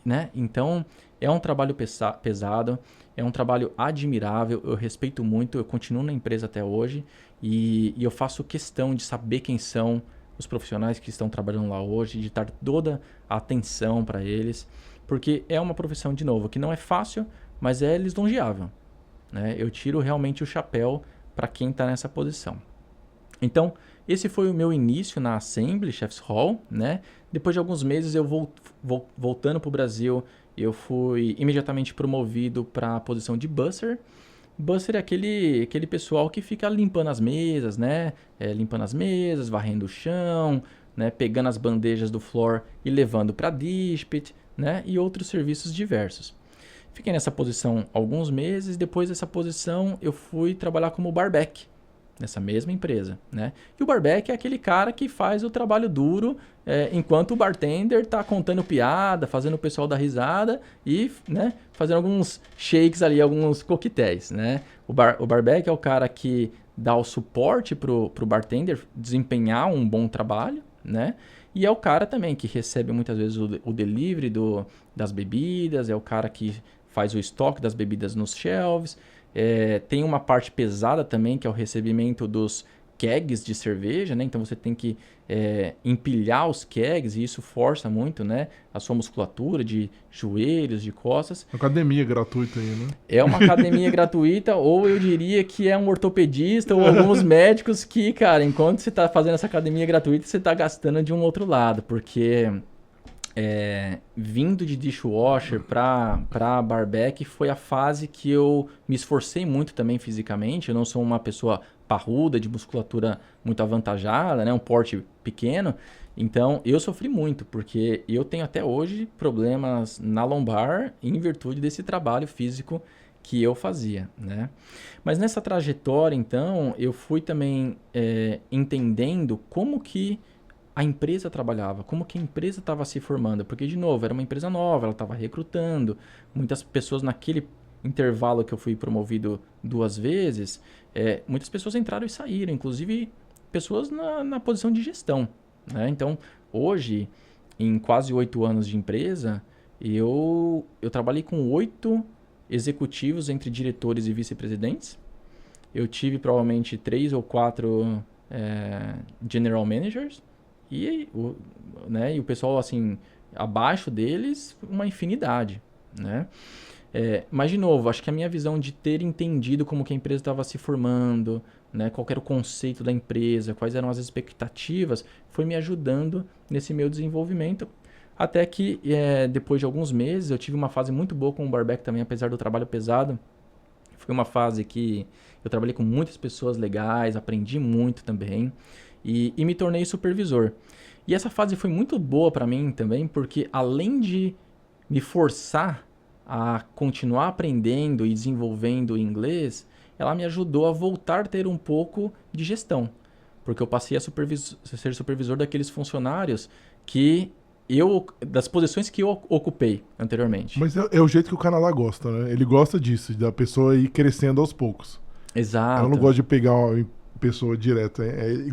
né? Então, é um trabalho pesado, é um trabalho admirável, eu respeito muito, eu continuo na empresa até hoje e eu faço questão de saber quem são os profissionais que estão trabalhando lá hoje, de dar toda a atenção para eles, porque é uma profissão, de novo, que não é fácil, mas é lisonjeável, né? Eu tiro realmente o chapéu para quem está nessa posição. Então, esse foi o meu início na Assembly, Chefs Hall, né? Depois de alguns meses, eu voltando para o Brasil, eu fui imediatamente promovido para a posição de busser. Busser é aquele pessoal que fica limpando as mesas, né? Limpando as mesas, varrendo o chão, né? Pegando as bandejas do floor e levando para a dispatch, né? E outros serviços diversos. Fiquei nessa posição alguns meses, depois dessa posição eu fui trabalhar como barback nessa mesma empresa, né? E o barback é aquele cara que faz o trabalho duro enquanto o bartender tá contando piada, fazendo o pessoal dar risada e, né, fazendo alguns shakes ali, alguns coquetéis, né? O barback é o cara que dá o suporte pro bartender desempenhar um bom trabalho, né? E é o cara também que recebe muitas vezes o delivery das bebidas, é o cara que faz o estoque das bebidas nos shelves. Tem uma parte pesada também, que é o recebimento dos kegs de cerveja, né? Então você tem que empilhar os kegs e isso força muito, né? A sua musculatura de joelhos, de costas. Academia gratuita aí, né? É uma academia gratuita, ou eu diria que é um ortopedista ou alguns médicos que, cara, enquanto você está fazendo essa academia gratuita, você está gastando de um outro lado, porque vindo de dishwasher para barback foi a fase que eu me esforcei muito também fisicamente. Eu não sou uma pessoa parruda, de musculatura muito avantajada, né? Um porte pequeno. Então eu sofri muito, porque eu tenho até hoje problemas na lombar em virtude desse trabalho físico que eu fazia, né? Mas nessa trajetória, então, eu fui também entendendo como que a empresa trabalhava, como que a empresa estava se formando, porque, de novo, era uma empresa nova, ela estava recrutando, muitas pessoas naquele intervalo que eu fui promovido 2 vezes, muitas pessoas entraram e saíram, inclusive pessoas na posição de gestão, né? Então, hoje, em quase 8 anos de empresa, eu trabalhei com 8 executivos entre diretores e vice-presidentes, eu tive provavelmente 3 ou 4 general managers, e o pessoal, assim, abaixo deles, uma infinidade, né? Mas, de novo, acho que a minha visão de ter entendido como que a empresa estava se formando, né, qual era o conceito da empresa, quais eram as expectativas, foi me ajudando nesse meu desenvolvimento. Até que, depois de alguns meses, eu tive uma fase muito boa com o barback também, apesar do trabalho pesado. Foi uma fase que eu trabalhei com muitas pessoas legais, aprendi muito também. E me tornei supervisor. E essa fase foi muito boa para mim também, porque além de me forçar a continuar aprendendo e desenvolvendo o inglês, ela me ajudou a voltar a ter um pouco de gestão. Porque eu passei a ser supervisor daqueles funcionários das posições que eu ocupei anteriormente. Mas é o jeito que o Canadá gosta, né? Ele gosta disso, da pessoa ir crescendo aos poucos. Exato. Ela não gosta de pegar uma pessoa direta,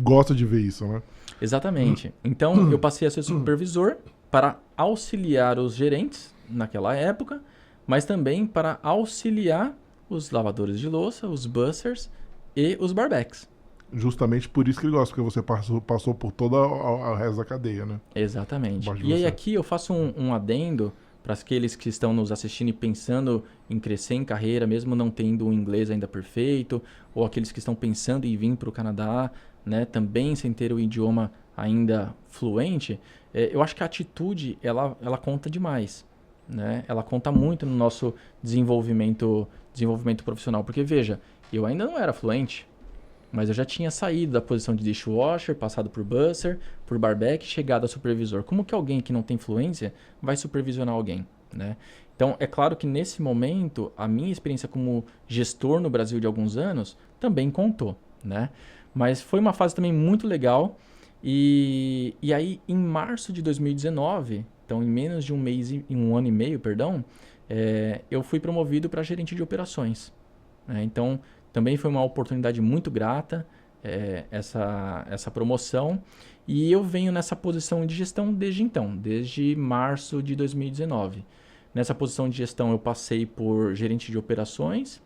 gosta de ver isso, né? Exatamente. Então, eu passei a ser supervisor para auxiliar os gerentes naquela época, mas também para auxiliar os lavadores de louça, os bussers e os barbacks. Justamente por isso que ele gosta, porque você passou por toda a resto da cadeia, né? Exatamente. E aí aqui eu faço um adendo para aqueles que estão nos assistindo e pensando em crescer em carreira, mesmo não tendo um inglês ainda perfeito, ou aqueles que estão pensando em vir para o Canadá, né, também sem ter o idioma ainda fluente. Eu acho que a atitude, ela conta demais, né? Ela conta muito no nosso desenvolvimento profissional. Porque, veja, eu ainda não era fluente, Mas eu já tinha saído da posição de dishwasher, passado por busser, por barback, chegado a supervisor. Como que alguém que não tem fluência vai supervisionar alguém, né? Então, é claro que nesse momento, a minha experiência como gestor no Brasil de alguns anos também contou, né? Mas foi uma fase também muito legal. E aí, em março de 2019, então em menos de um ano e meio, perdão, eu fui promovido para gerente de operações, né? Então, também foi uma oportunidade muito grata, essa promoção. E eu venho nessa posição de gestão desde então, desde março de 2019. Nessa posição de gestão eu passei por gerente de operações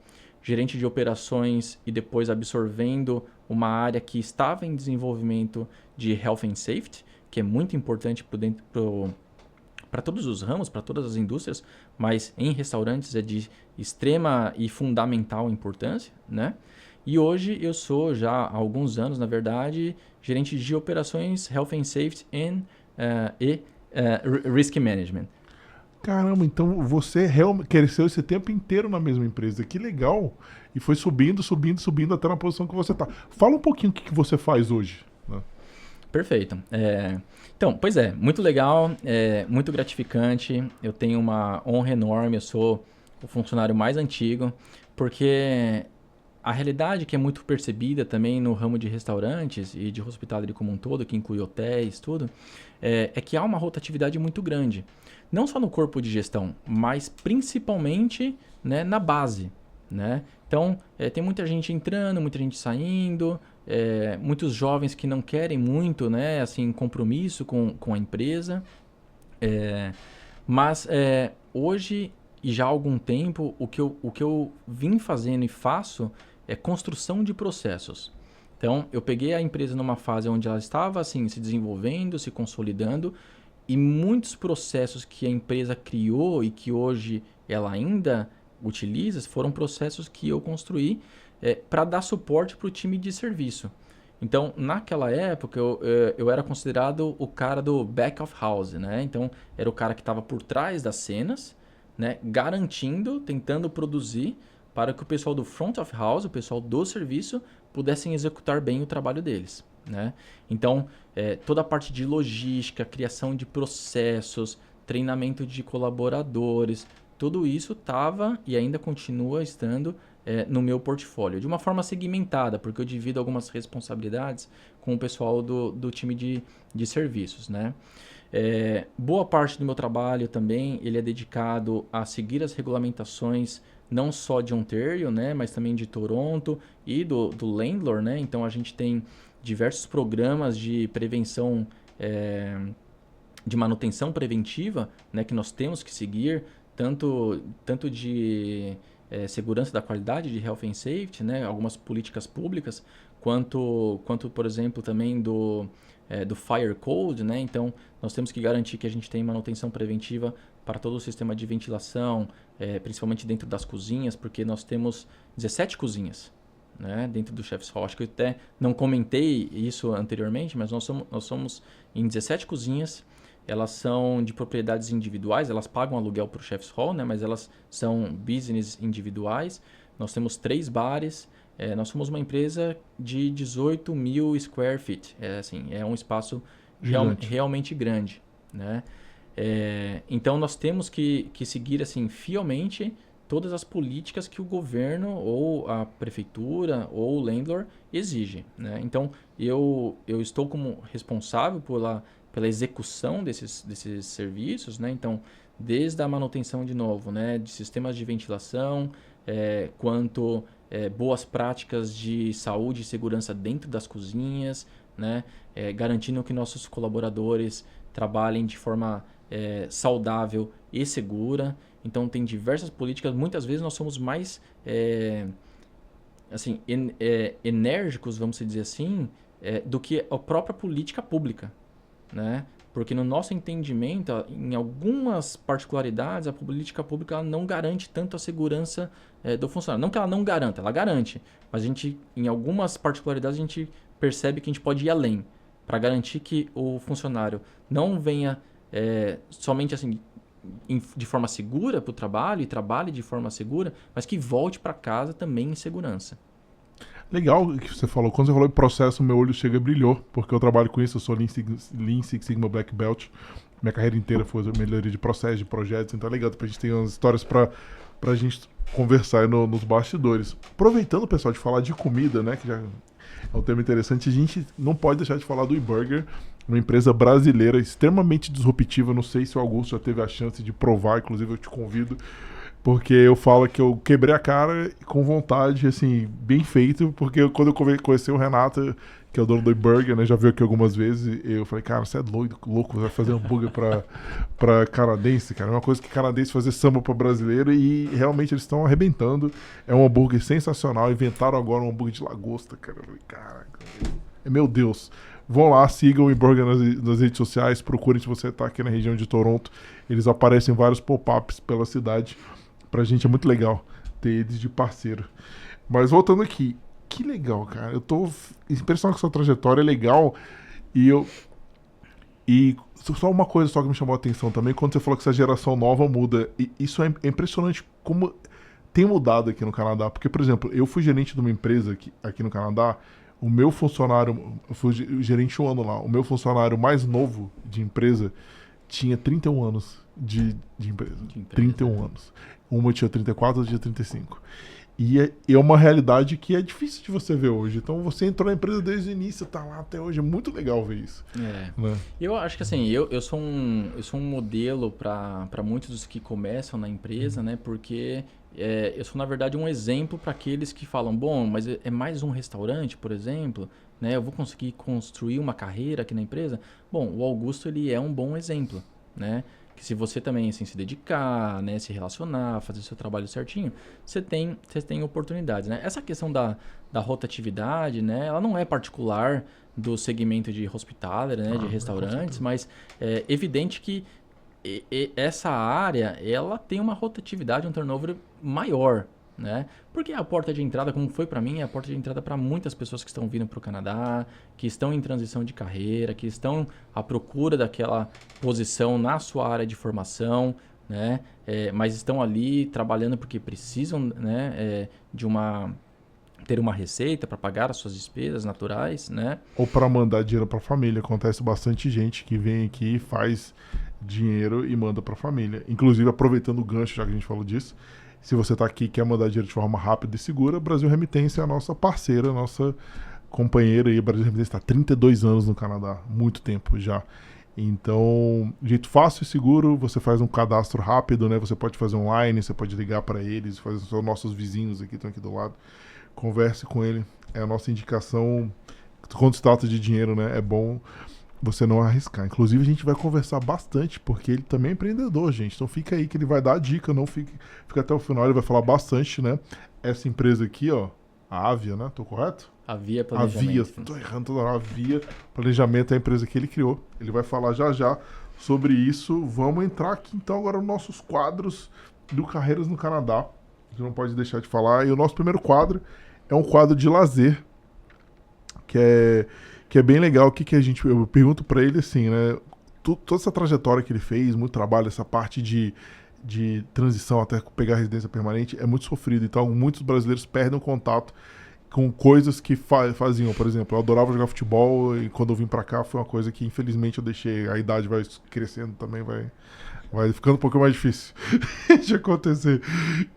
e depois absorvendo uma área que estava em desenvolvimento de Health and Safety, que é muito importante para todos os ramos, para todas as indústrias, mas em restaurantes é de extrema e fundamental importância, né? E hoje eu sou, já há alguns anos, na verdade, gerente de operações, Health and Safety Risk Management. Caramba, então você cresceu esse tempo inteiro na mesma empresa. Que legal! E foi subindo, subindo, subindo até na posição que você está. Fala um pouquinho o que você faz hoje. Né? Perfeito. Então, pois é, muito legal, muito gratificante. Eu tenho uma honra enorme, eu sou o funcionário mais antigo, porque a realidade que é muito percebida também no ramo de restaurantes e de hospitality como um todo, que inclui hotéis, tudo, é que há uma rotatividade muito grande. Não só no corpo de gestão, mas principalmente, né, na base, né? Então, tem muita gente entrando, muita gente saindo, muitos jovens que não querem muito, né, assim, compromisso com a empresa. Mas hoje, e já há algum tempo, o que eu vim fazendo e faço é construção de processos. Então, eu peguei a empresa numa fase onde ela estava assim, se desenvolvendo, se consolidando, e muitos processos que a empresa criou e que hoje ela ainda utiliza foram processos que eu construí para dar suporte para o time de serviço. Então, naquela época, eu era considerado o cara do back of house, né? Então, era o cara que estava por trás das cenas, né? Garantindo, tentando produzir para que o pessoal do front of house, o pessoal do serviço, pudessem executar bem o trabalho deles, né? Então, toda a parte de logística, criação de processos, treinamento de colaboradores, tudo isso estava e ainda continua estando no meu portfólio, de uma forma segmentada, porque eu divido algumas responsabilidades com o pessoal do time de serviços, né? Boa parte do meu trabalho também ele é dedicado a seguir as regulamentações não só de Ontario, né, mas também de Toronto e do landlord, né? Então a gente tem diversos programas de prevenção, de manutenção preventiva, né, que nós temos que seguir, tanto de segurança da qualidade, de health and safety, né, algumas políticas públicas, quanto por exemplo, também do fire code, né? Então, nós temos que garantir que a gente tem manutenção preventiva para todo o sistema de ventilação, principalmente dentro das cozinhas, porque nós temos 17 cozinhas, né, dentro do Chef's Hall. Acho que eu até não comentei isso anteriormente, mas nós somos em 17 cozinhas. Elas são de propriedades individuais, elas pagam aluguel para o Chef's Hall, né, mas elas são business individuais. Nós temos 3 bares. Nós somos uma empresa de 18 mil square feet. É um espaço realmente grande, né? Então, nós temos que seguir assim, fielmente todas as políticas que o governo ou a prefeitura ou o landlord exige, né? Então, eu estou como responsável pela execução desses serviços, né? Então, desde a manutenção, de novo, né, de sistemas de ventilação, quanto boas práticas de saúde e segurança dentro das cozinhas, né? Garantindo que nossos colaboradores trabalhem de forma saudável e segura. Então, tem diversas políticas. Muitas vezes nós somos mais enérgicos, vamos dizer assim, do que a própria política pública, né? Porque no nosso entendimento, em algumas particularidades, a política pública ela não garante tanto a segurança do funcionário. Não que ela não garanta, ela garante. Mas em algumas particularidades, a gente percebe que a gente pode ir além para garantir que o funcionário não venha somente assim de forma segura para o trabalho e trabalhe de forma segura, mas que volte para casa também em segurança. Legal que você falou. Quando você falou em processo, meu olho chega e brilhou, porque eu trabalho com isso, eu sou Lean Six Sigma Black Belt. Minha carreira inteira foi melhoria de processo, de projetos, então é legal. Depois a gente tem umas histórias pra gente conversar aí nos bastidores. Aproveitando, pessoal, de falar de comida, né, que já é um tema interessante, a gente não pode deixar de falar do iBurger, uma empresa brasileira extremamente disruptiva. Não sei se o Augusto já teve a chance de provar, inclusive eu te convido, porque eu falo que eu quebrei a cara com vontade, assim, bem feito, porque quando eu conheci o Renato, que é o dono do iBurger, né, já veio aqui algumas vezes, e eu falei, cara, você é louco, vai fazer hambúrguer pra canadense, cara. É uma coisa que canadense fazer samba pra brasileiro, e realmente eles estão arrebentando. É um hambúrguer sensacional, inventaram agora um hambúrguer de lagosta, cara. Eu falei, caraca, meu Deus. Vão lá, sigam o iBurger nas redes sociais, procurem se você tá aqui na região de Toronto. Eles aparecem em vários pop-ups pela cidade. Pra gente é muito legal ter eles de parceiro. Mas voltando aqui, que legal, cara. Eu tô impressionado com a sua trajetória, é legal. E só uma coisa só que me chamou a atenção também, quando você falou que essa geração nova muda. E isso é impressionante como tem mudado aqui no Canadá. Porque, por exemplo, eu fui gerente de uma empresa aqui no Canadá. O meu funcionário, eu fui gerente um ano lá. O meu funcionário mais novo de empresa tinha 31 anos de empresa. 31 anos. Uma tinha 34, outra tinha 35. E é uma realidade que é difícil de você ver hoje. Então você entrou na empresa desde o início, tá lá até hoje. É muito legal ver isso. É. Né? Eu acho que assim, eu sou um modelo para muitos dos que começam na empresa, né? Porque eu sou, na verdade, um exemplo para aqueles que falam, bom, mas é mais um restaurante, por exemplo, né? Eu vou conseguir construir uma carreira aqui na empresa? Bom, o Augusto, ele é um bom exemplo, né? Que se você também assim, se dedicar, né, se relacionar, fazer o seu trabalho certinho, você tem oportunidades, né? Essa questão da rotatividade, né, ela não é particular do segmento de hospitality, né, de restaurantes, mas é evidente que essa área, ela tem uma rotatividade, um turnover maior, né? Porque a porta de entrada, como foi para mim, é a porta de entrada para muitas pessoas que estão vindo para o Canadá, que estão em transição de carreira, que estão à procura daquela posição na sua área de formação, né? Mas estão ali trabalhando porque precisam, né, ter uma receita para pagar as suas despesas naturais, né? Ou para mandar dinheiro para a família. Acontece bastante gente que vem aqui, faz dinheiro e manda para a família. Inclusive, aproveitando o gancho, já que a gente falou disso, se você está aqui e quer mandar dinheiro de forma rápida e segura, Brasil Remitência é a nossa parceira, a nossa companheira aí. Brasil Remitência está há 32 anos no Canadá, muito tempo já. Então, jeito fácil e seguro, você faz um cadastro rápido, né? Você pode fazer online, você pode ligar para eles, são nossos vizinhos aqui, estão aqui do lado. Converse com ele, é a nossa indicação. Quando se trata de dinheiro, né? É bom você não arriscar. Inclusive, a gente vai conversar bastante, porque ele também é empreendedor, gente. Então fica aí que ele vai dar a dica, não fica até o final, ele vai falar bastante, né? Essa empresa aqui, ó, a Avia, né? Tô correto? A Via Planejamento. Avia, tô errando toda hora. A Via Planejamento é a empresa que ele criou. Ele vai falar já sobre isso. Vamos entrar aqui, então, agora nos nossos quadros do Carreiras no Canadá. A gente não pode deixar de falar. E o nosso primeiro quadro é um quadro de lazer, que é bem legal. O que a gente... Eu pergunto pra ele assim, né? Toda essa trajetória que ele fez, muito trabalho, essa parte de transição até pegar residência permanente, é muito sofrido. Então, muitos brasileiros perdem o contato com coisas que faziam. Por exemplo, eu adorava jogar futebol e quando eu vim pra cá foi uma coisa que, infelizmente, eu deixei. A idade vai crescendo também, vai ficando um pouco mais difícil de acontecer.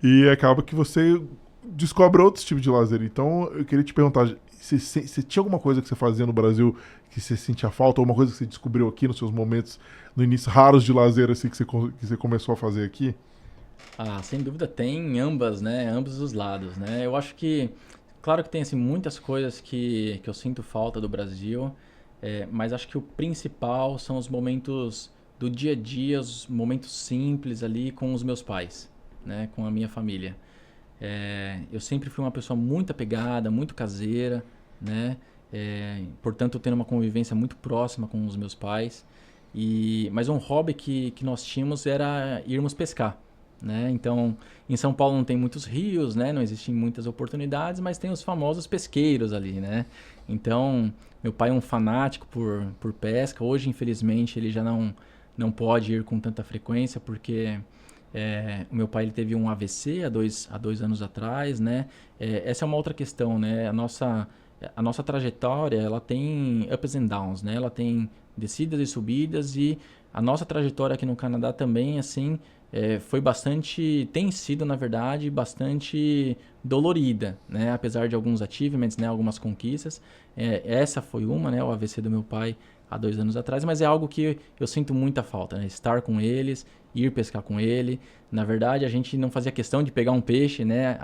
E acaba que você descobre outros tipos de lazer. Então, eu queria te perguntar, se tinha alguma coisa que você fazia no Brasil que você sentia falta, ou alguma coisa que você descobriu aqui nos seus momentos, no início, raros de lazer, assim, que você começou a fazer aqui? Ah, sem dúvida tem ambas, né? Ambos os lados, né? Eu acho que, claro que tem assim, muitas coisas que eu sinto falta do Brasil, mas acho que o principal são os momentos do dia a dia, os momentos simples ali com os meus pais, né? Com a minha família. Eu sempre fui uma pessoa muito apegada, muito caseira, né? Portanto, tendo uma convivência muito próxima com os meus pais. Mas um hobby que nós tínhamos era irmos pescar, né? Então, em São Paulo não tem muitos rios, né? Não existem muitas oportunidades, mas tem os famosos pesqueiros ali, né? Então, meu pai é um fanático por pesca. Hoje, infelizmente, ele já não pode ir com tanta frequência porque O meu pai ele teve um AVC há dois anos atrás, né? Essa é uma outra questão, né? A nossa trajetória, ela tem ups and downs, né? Ela tem descidas e subidas e a nossa trajetória aqui no Canadá também, assim, foi bastante, tem sido, na verdade, bastante dolorida, né? Apesar de alguns achievements, né? Algumas conquistas. Essa foi uma, né? O AVC do meu pai há 2 anos atrás, mas é algo que eu sinto muita falta, né? Estar com eles, ir pescar com ele. Na verdade, a gente não fazia questão de pegar um peixe, né?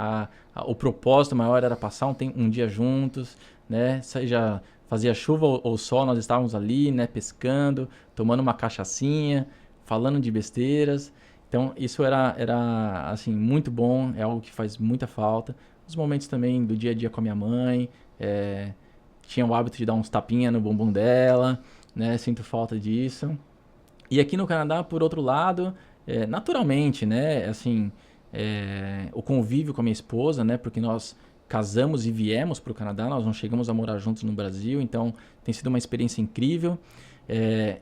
O propósito maior era passar um dia juntos, né? Seja fazia chuva ou sol, nós estávamos ali, né? Pescando, tomando uma cachaçinha, falando de besteiras. Então, isso era assim, muito bom, é algo que faz muita falta. Os momentos também do dia a dia com a minha mãe, tinha o hábito de dar uns tapinha no bumbum dela, né? Sinto falta disso. E aqui no Canadá, por outro lado, naturalmente, né? Assim, o convívio com a minha esposa, né? Porque nós casamos e viemos para o Canadá, nós não chegamos a morar juntos no Brasil, então tem sido uma experiência incrível.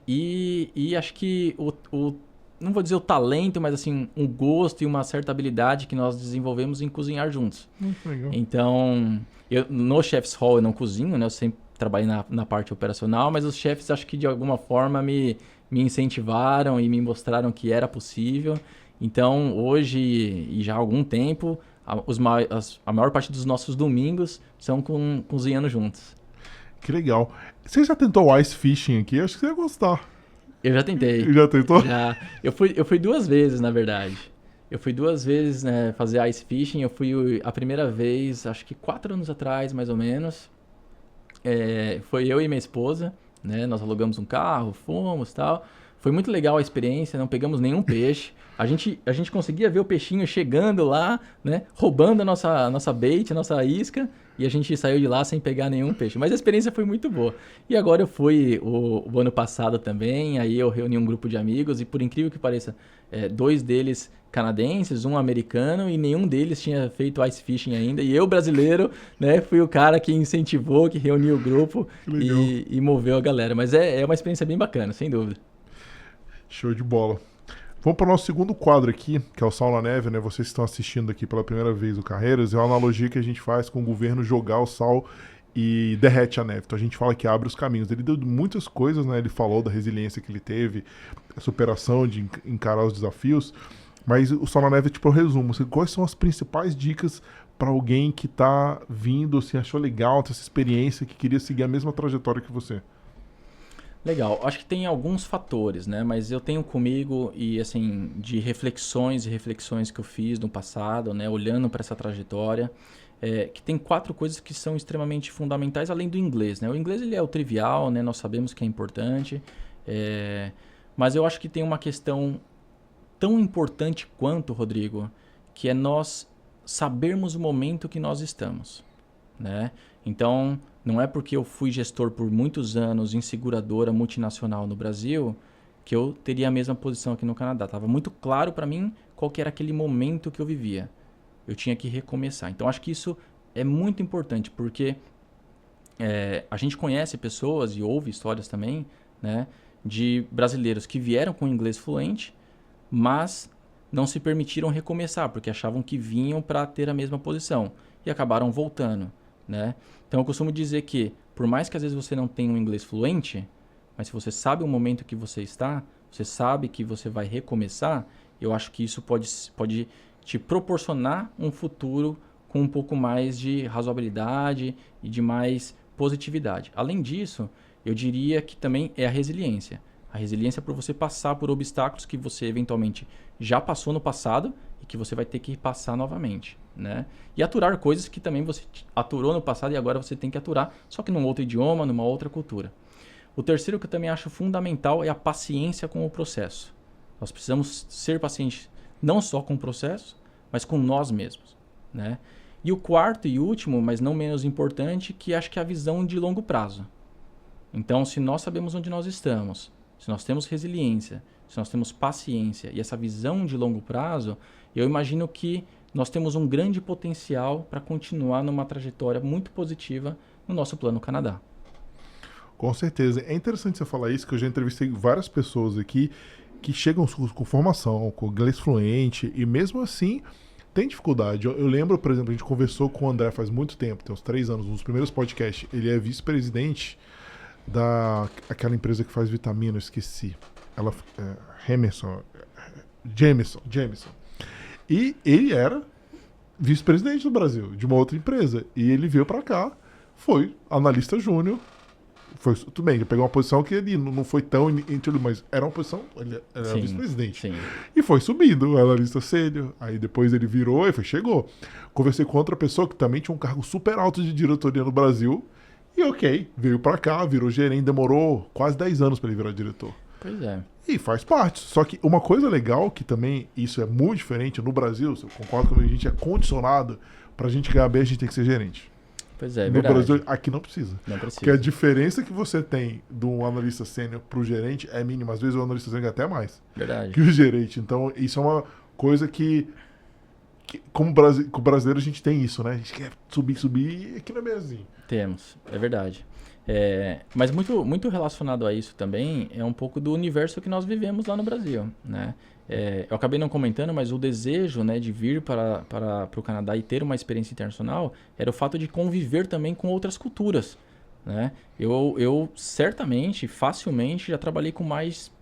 E acho que não vou dizer o talento, mas assim, um gosto e uma certa habilidade que nós desenvolvemos em cozinhar juntos. Legal. Então, no Chef's Hall eu não cozinho, né? Eu sempre trabalhei na parte operacional, mas os chefes acho que de alguma forma me incentivaram e me mostraram que era possível. Então, hoje e já há algum tempo, a maior parte dos nossos domingos são cozinhando juntos. Que legal. Você já tentou ice fishing aqui? Acho que você ia gostar. Eu já tentei. Já tentou? Já. Eu fui 2 vezes, na verdade. Eu fui 2 vezes, né, fazer ice fishing. Eu fui a primeira vez, acho que 4 anos atrás, mais ou menos. Foi eu e minha esposa, né? Nós alugamos um carro, fomos e tal. Foi muito legal a experiência, não pegamos nenhum peixe. A gente conseguia ver o peixinho chegando lá, né? Roubando a nossa bait, a nossa isca. E a gente saiu de lá sem pegar nenhum peixe. Mas a experiência foi muito boa. E agora eu fui o ano passado também. Aí eu reuni um grupo de amigos. E por incrível que pareça, 2 deles canadenses, um americano. E nenhum deles tinha feito ice fishing ainda. E eu, brasileiro, né? Fui o cara que incentivou, que reuniu o grupo e moveu a galera. Mas é uma experiência bem bacana, sem dúvida. Show de bola. Vamos para o nosso segundo quadro aqui, que é o Sal na Neve, né? Vocês estão assistindo aqui pela primeira vez o Carreiras, é uma analogia que a gente faz com o governo jogar o sal e derrete a neve. Então a gente fala que abre os caminhos. Ele deu muitas coisas, né? Ele falou da resiliência que ele teve, a superação de encarar os desafios, mas o Sal na Neve é tipo o resumo. Quais são as principais dicas para alguém que está vindo, assim, achou legal essa experiência, que queria seguir a mesma trajetória que você? Legal, acho que tem alguns fatores, né? Mas eu tenho comigo e assim de reflexões e reflexões que eu fiz no passado, né? Olhando para essa trajetória, que tem 4 coisas que são extremamente fundamentais além do inglês, né? O inglês ele é o trivial, né? Nós sabemos que é importante, mas eu acho que tem uma questão tão importante quanto, Rodrigo, que é nós sabermos o momento que nós estamos, né? Então, não é porque eu fui gestor por muitos anos em seguradora multinacional no Brasil que eu teria a mesma posição aqui no Canadá. Estava muito claro para mim qual que era aquele momento que eu vivia. Eu tinha que recomeçar. Então, acho que isso é muito importante, porque a gente conhece pessoas e ouve histórias também, né, de brasileiros que vieram com inglês fluente, mas não se permitiram recomeçar, porque achavam que vinham para ter a mesma posição e acabaram voltando, né? Então eu costumo dizer que, por mais que às vezes você não tenha um inglês fluente, mas se você sabe o momento que você está, você sabe que você vai recomeçar, eu acho que isso pode te proporcionar um futuro com um pouco mais de razoabilidade e de mais positividade. Além disso, eu diria que também é a resiliência. A resiliência é para você passar por obstáculos que você eventualmente já passou no passado e que você vai ter que passar novamente, né? E aturar coisas que também você aturou no passado e agora você tem que aturar, só que num outro idioma, numa outra cultura. O terceiro que eu também acho fundamental é a paciência com o processo. Nós precisamos ser pacientes não só com o processo, mas com nós mesmos, né? E o quarto e último, mas não menos importante, que acho que é a visão de longo prazo. Então, se nós sabemos onde nós estamos, se nós temos resiliência, se nós temos paciência e essa visão de longo prazo, eu imagino que nós temos um grande potencial para continuar numa trajetória muito positiva no nosso plano Canadá. Com certeza. É interessante você falar isso, que eu já entrevistei várias pessoas aqui que chegam com formação, com inglês fluente, e mesmo assim tem dificuldade. Eu lembro, por exemplo, a gente conversou com o André faz muito tempo, tem uns 3 anos, nos primeiros podcasts. Ele é vice-presidente daquela empresa que faz vitamina, eu esqueci. Ela Jameson. E ele era vice-presidente do Brasil, de uma outra empresa. E ele veio pra cá, foi analista júnior. Tudo bem, ele pegou uma posição que ele não foi tão mas era uma posição, ele era vice-presidente. Sim. E foi subindo, analista sênior. Aí depois ele virou e chegou. Conversei com outra pessoa que também tinha um cargo super alto de diretoria no Brasil. E ok, veio pra cá, virou gerente, demorou quase 10 anos pra ele virar diretor. Pois é. E faz parte. Só que uma coisa legal, que também isso é muito diferente no Brasil, eu concordo comigo, a gente é condicionado, pra gente ganhar bem, a gente tem que ser gerente. Pois é, no verdade. Brasil, aqui não precisa. Não precisa. Porque a diferença que você tem de um analista sênior pro gerente é mínima. Às vezes o analista sênior ganha até mais Verdade. que o gerente. Então, isso é uma coisa que como brasileiro, a gente tem isso, né? A gente quer subir, e aqui não é mesmo assim. Temos, é verdade. Mas muito relacionado a isso também é um pouco do universo que nós vivemos lá no Brasil, né? Eu acabei não comentando, mas o desejo, né, de vir para o Canadá e ter uma experiência internacional era o fato de conviver também com outras culturas, né? Eu certamente, facilmente, já trabalhei com mais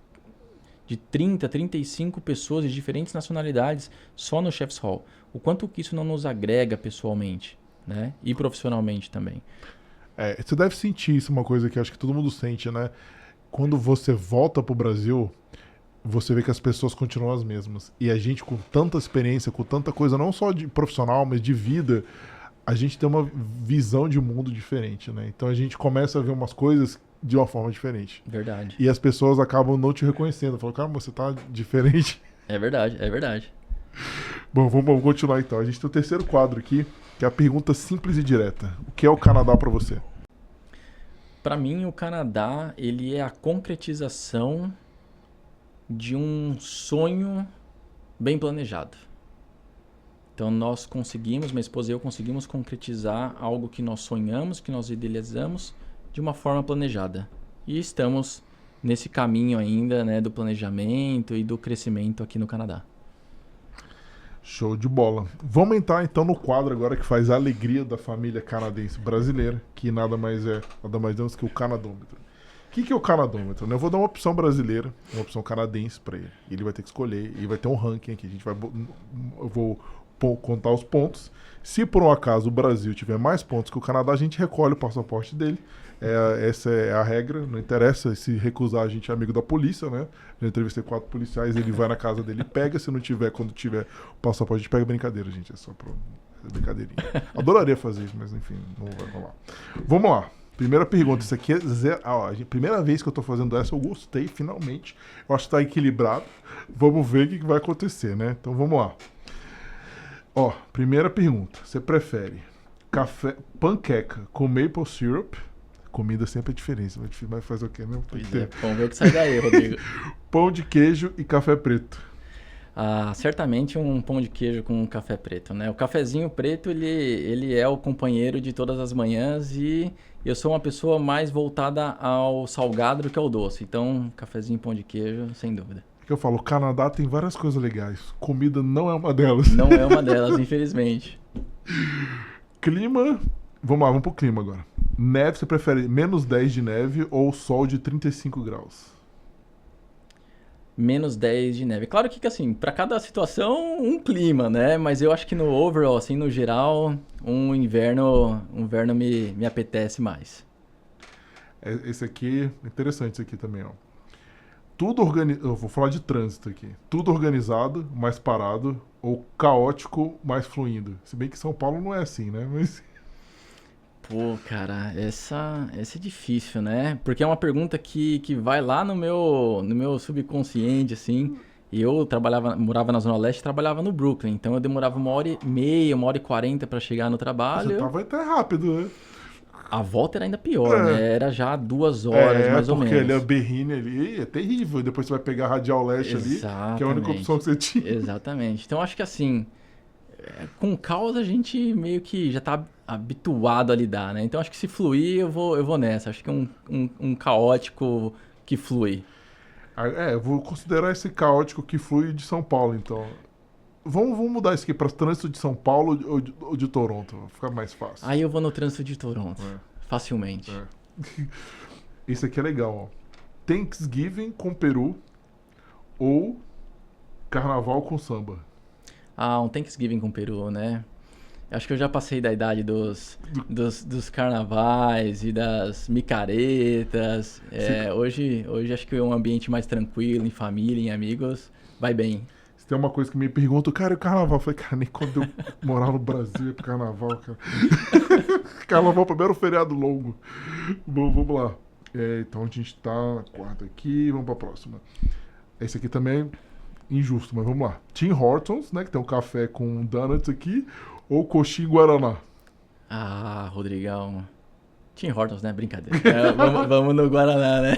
de 30, 35 pessoas de diferentes nacionalidades só no Chef's Hall. O quanto que isso não nos agrega pessoalmente, né? E profissionalmente também. Você deve sentir isso, uma coisa que acho que todo mundo sente, né? Quando você volta pro Brasil, você vê que as pessoas continuam as mesmas. E a gente, com tanta experiência, com tanta coisa, não só de profissional, mas de vida, a gente tem uma visão de mundo diferente, né? Então a gente começa a ver umas coisas de uma forma diferente. Verdade. E as pessoas acabam não te reconhecendo. Falam, cara, você tá diferente. É verdade, é verdade. Bom, vamos continuar então. A gente tem o terceiro quadro aqui, que é a pergunta simples e direta. O que é o Canadá para você? Para mim, o Canadá, ele é a concretização de um sonho bem planejado. Então, nós conseguimos, minha esposa e eu conseguimos concretizar algo que nós sonhamos, que nós idealizamos de uma forma planejada. E estamos nesse caminho ainda, né, do planejamento e do crescimento aqui no Canadá. Show de bola. Vamos entrar então no quadro agora que faz a alegria da família canadense brasileira, que nada mais menos que o canadômetro. O que é o canadômetro? Eu vou dar uma opção brasileira, uma opção canadense para ele. Ele vai ter que escolher e vai ter um ranking aqui. Eu vou contar os pontos. Se por um acaso o Brasil tiver mais pontos que o Canadá, a gente recolhe o passaporte dele. Essa é a regra, não interessa se recusar, a gente é amigo da polícia, né? Já entrevistei 4 policiais, ele vai na casa dele e pega, se não tiver, quando tiver o passaporte, a gente pega. Brincadeira, gente, é só brincadeirinha. Adoraria fazer isso, mas enfim, não vai rolar. Vamos lá, primeira pergunta, isso aqui é primeira vez que eu tô fazendo essa, eu gostei, finalmente, eu acho que tá equilibrado, vamos ver o que vai acontecer, né? Então vamos lá. Primeira pergunta, você prefere panqueca com maple syrup? Comida sempre é diferente, vai fazer o quê, né? Vamos ver o que sai daí, Rodrigo. Pão de queijo e café preto. Certamente um pão de queijo com café preto, né? O cafezinho preto, ele é o companheiro de todas as manhãs e eu sou uma pessoa mais voltada ao salgado do que ao doce. Então, cafezinho e pão de queijo, sem dúvida. Que eu falo, o Canadá tem várias coisas legais. Comida não é uma delas. Não é uma delas, infelizmente. Clima. Vamos pro clima agora. Neve, você prefere menos 10 de neve ou sol de 35 graus? Menos 10 de neve. Claro que, assim, para cada situação, um clima, né? Mas eu acho que no overall, assim, no geral, um inverno me apetece mais. Esse aqui, interessante esse aqui também, ó. Eu vou falar de trânsito aqui. Tudo organizado, mais parado, ou caótico, mais fluindo. Se bem que São Paulo não é assim, né? Mas... Pô, cara, essa é difícil, né? Porque é uma pergunta que vai lá no meu subconsciente, assim. E eu morava na Zona Leste e trabalhava no Brooklyn. Então eu demorava 1h30, 1h40 para chegar no trabalho. Você tava até rápido, né? A volta era ainda pior, né? Era já 2 horas, mais ou menos. Porque ali a Berrine ali é terrível. Depois você vai pegar a Radial Leste ali, que é a única opção que você tinha. Exatamente. Então acho que assim, com caos a gente meio que já tá habituado a lidar, né? Então acho que se fluir, eu vou nessa. Acho que um caótico que flui. Eu vou considerar esse caótico que flui de São Paulo, então. Vamos mudar isso aqui para trânsito de São Paulo ou de Toronto, vai ficar mais fácil. Aí eu vou no trânsito de Toronto, facilmente. Esse aqui é legal, ó. Thanksgiving com Peru ou Carnaval com samba. Um Thanksgiving com Peru, né? Acho que eu já passei da idade dos carnavais e das micaretas. Hoje acho que é um ambiente mais tranquilo, em família, em amigos, vai bem. Se tem uma coisa que me perguntam, cara, e o carnaval? Eu falei, cara, nem quando eu morava no Brasil ia pro carnaval, cara. Carnaval primeiro feriado longo. Bom, vamos lá. Então a gente tá na quarta aqui, vamos pra próxima. Esse aqui também é injusto, mas vamos lá. Tim Hortons, né, que tem um café com donuts aqui, ou coxinha e guaraná? Rodrigão. Tim Hortons, né? Brincadeira. Vamos no Guaraná, né?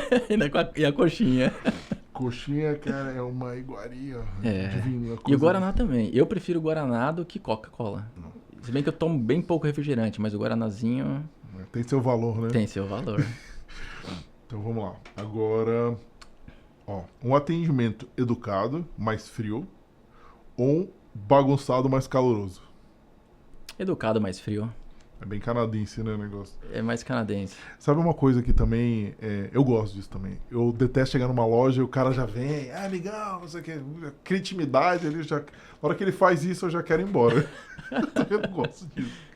E a coxinha. Coxinha, cara, é uma iguaria. Divina, e o Guaraná também. Eu prefiro o Guaraná do que Coca-Cola. Se bem que eu tomo bem pouco refrigerante, mas o Guaranazinho... Tem seu valor, né? Tem seu valor. Então vamos lá. Agora, um atendimento educado, mais frio, ou um bagunçado, mais caloroso? Educado, mais frio. É bem canadense, né, o negócio? É mais canadense. Sabe uma coisa que também... eu gosto disso também. Eu detesto chegar numa loja e o cara já vem... amigão, não sei o que... Cria intimidade, ele já... Na hora que ele faz isso, eu já quero ir embora. Eu não gosto disso.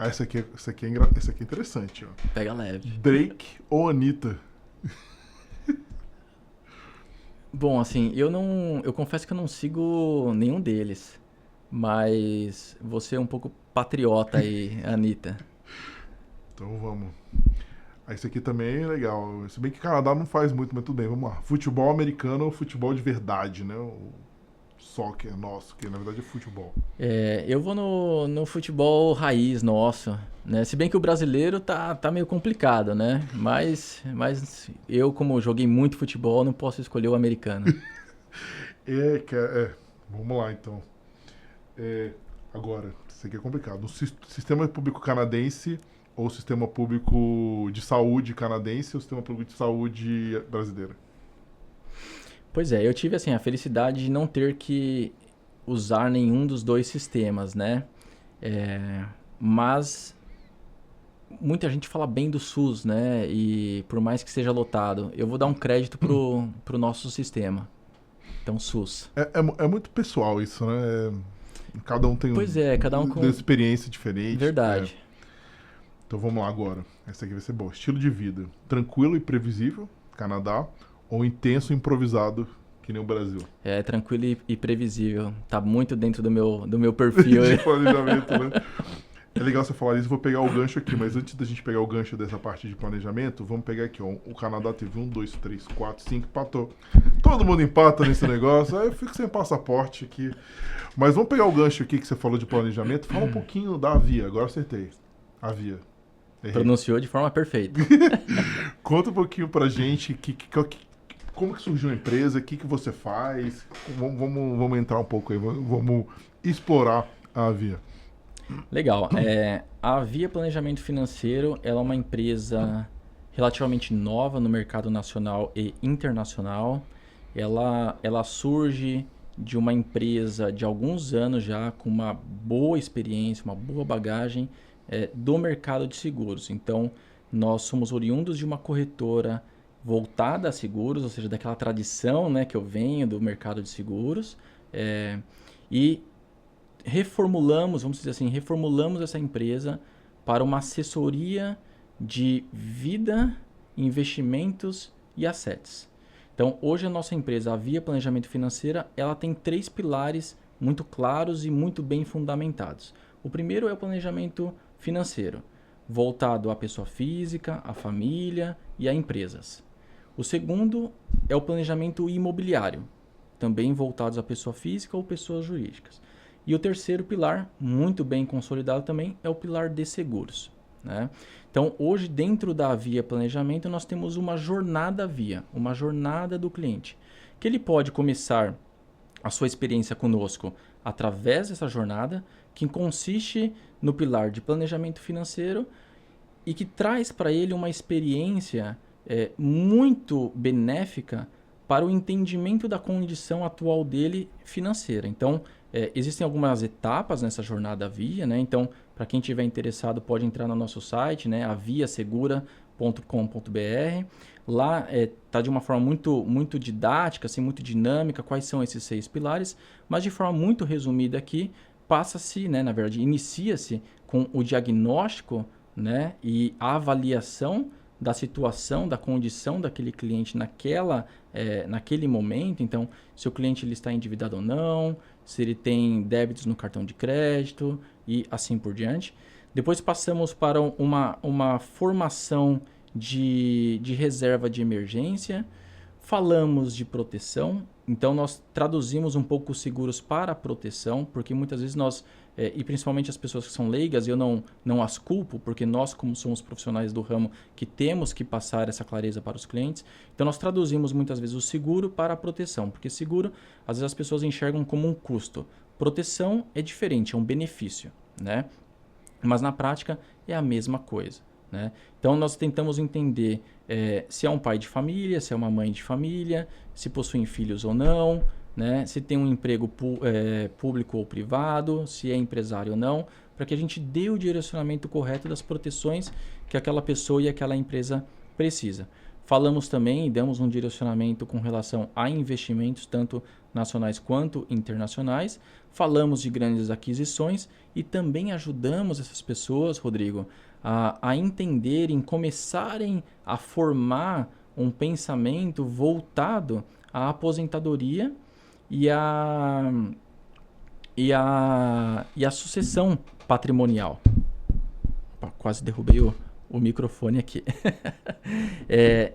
Esse aqui é interessante, ó. Pega leve. Drake ou Anitta? Bom, assim, eu confesso que eu não sigo nenhum deles. Mas você é um pouco patriota aí, Anitta. Então vamos. Esse aqui também é legal. Se bem que o Canadá não faz muito, mas tudo bem, vamos lá. Futebol americano ou futebol de verdade, né? O soccer nosso, que na verdade é futebol. Eu vou no futebol raiz nosso, né? Se bem que o brasileiro tá meio complicado, né? Mas eu, como joguei muito futebol, não posso escolher o americano. Vamos lá, então. Agora, isso aqui é complicado. O sistema público canadense ou o sistema público de saúde canadense ou o sistema público de saúde brasileiro? Pois é, eu tive assim, a felicidade de não ter que usar nenhum dos dois sistemas, né? Mas muita gente fala bem do SUS, né? E por mais que seja lotado, eu vou dar um crédito pro nosso sistema. Então, SUS. É muito pessoal isso, né? Cada um tem cada um com uma experiência diferente. Verdade. Então vamos lá agora. Essa aqui vai ser boa. Estilo de vida. Tranquilo e previsível, Canadá, ou intenso e improvisado, que nem o Brasil? Tranquilo e previsível. Tá muito dentro do meu perfil. De planejamento, né? É legal você falar isso, vou pegar o gancho aqui, mas antes da gente pegar o gancho dessa parte de planejamento, vamos pegar aqui, ó. O Canadá teve 1, 2, 3, 4, 5, empatou. Todo mundo empata nesse negócio, aí eu fico sem passaporte aqui. Mas vamos pegar o gancho aqui que você falou de planejamento, fala um pouquinho da Avia, agora acertei. Avia. Errei. Pronunciou de forma perfeita. Conta um pouquinho pra gente como que surgiu a empresa, o que você faz. Vamos entrar um pouco aí, vamos explorar a Avia. Legal. A Avia Planejamento Financeiro ela é uma empresa relativamente nova no mercado nacional e internacional. Ela surge de uma empresa de alguns anos já com uma boa experiência, uma boa bagagem do mercado de seguros. Então, nós somos oriundos de uma corretora voltada a seguros, ou seja, daquela tradição, né, que eu venho do mercado de seguros. E reformulamos essa empresa para uma assessoria de vida, investimentos e assets. Então, hoje a nossa empresa, a Avia Planejamento Financeiro, ela tem 3 pilares muito claros e muito bem fundamentados. O primeiro é o planejamento financeiro, voltado à pessoa física, à família e a empresas. O segundo é o planejamento imobiliário, também voltados à pessoa física ou pessoas jurídicas. E o terceiro pilar, muito bem consolidado também, é o pilar de seguros, né? Então, hoje, dentro da Avia Planejamento, nós temos uma jornada Avia, uma jornada do cliente, que ele pode começar a sua experiência conosco através dessa jornada, que consiste no pilar de planejamento financeiro e que traz para ele uma experiência muito benéfica para o entendimento da condição atual dele financeira. Então, existem algumas etapas nessa jornada Via, né? Então, para quem estiver interessado, pode entrar no nosso site, né? aviasegura.com.br. Lá está de uma forma muito didática, assim, muito dinâmica, quais são esses 6 pilares, mas de forma muito resumida aqui, passa-se, né, na verdade, inicia-se com o diagnóstico, né, e a avaliação da situação, da condição daquele cliente naquele momento. Então, se o cliente ele está endividado ou não, se ele tem débitos no cartão de crédito e assim por diante. Depois passamos para uma formação de reserva de emergência, falamos de proteção, então nós traduzimos um pouco os seguros para a proteção, porque muitas vezes nós, e principalmente as pessoas que são leigas, eu não as culpo, porque nós como somos profissionais do ramo que temos que passar essa clareza para os clientes, então nós traduzimos muitas vezes o seguro para a proteção, porque seguro às vezes as pessoas enxergam como um custo, proteção é diferente, é um benefício, né? Mas na prática é a mesma coisa, né? Então nós tentamos entender se é um pai de família, se é uma mãe de família, se possuem filhos ou não, né? Se tem um emprego público ou privado, se é empresário ou não, para que a gente dê o direcionamento correto das proteções que aquela pessoa e aquela empresa precisa. Falamos também e damos um direcionamento com relação a investimentos, tanto nacionais quanto internacionais. Falamos de grandes aquisições e também ajudamos essas pessoas, Rodrigo, a entenderem, começarem a formar um pensamento voltado à aposentadoria e à sucessão patrimonial. Opa, quase derrubei o microfone aqui.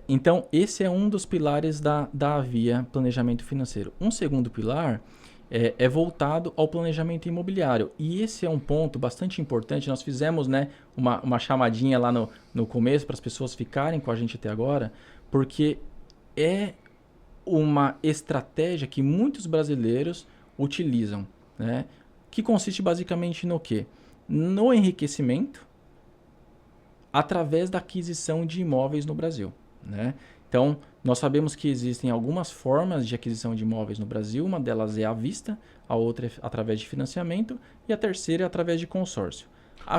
Então, esse é um dos pilares da Via Planejamento Financeiro. Um segundo pilar é voltado ao planejamento imobiliário. E esse é um ponto bastante importante. Nós fizemos, né, uma chamadinha lá no começo para as pessoas ficarem com a gente até agora, porque é uma estratégia que muitos brasileiros utilizam, né, que consiste basicamente no quê? No enriquecimento através da aquisição de imóveis no Brasil, né? Então, nós sabemos que existem algumas formas de aquisição de imóveis no Brasil. Uma delas é à vista, a outra é através de financiamento e a terceira é através de consórcio.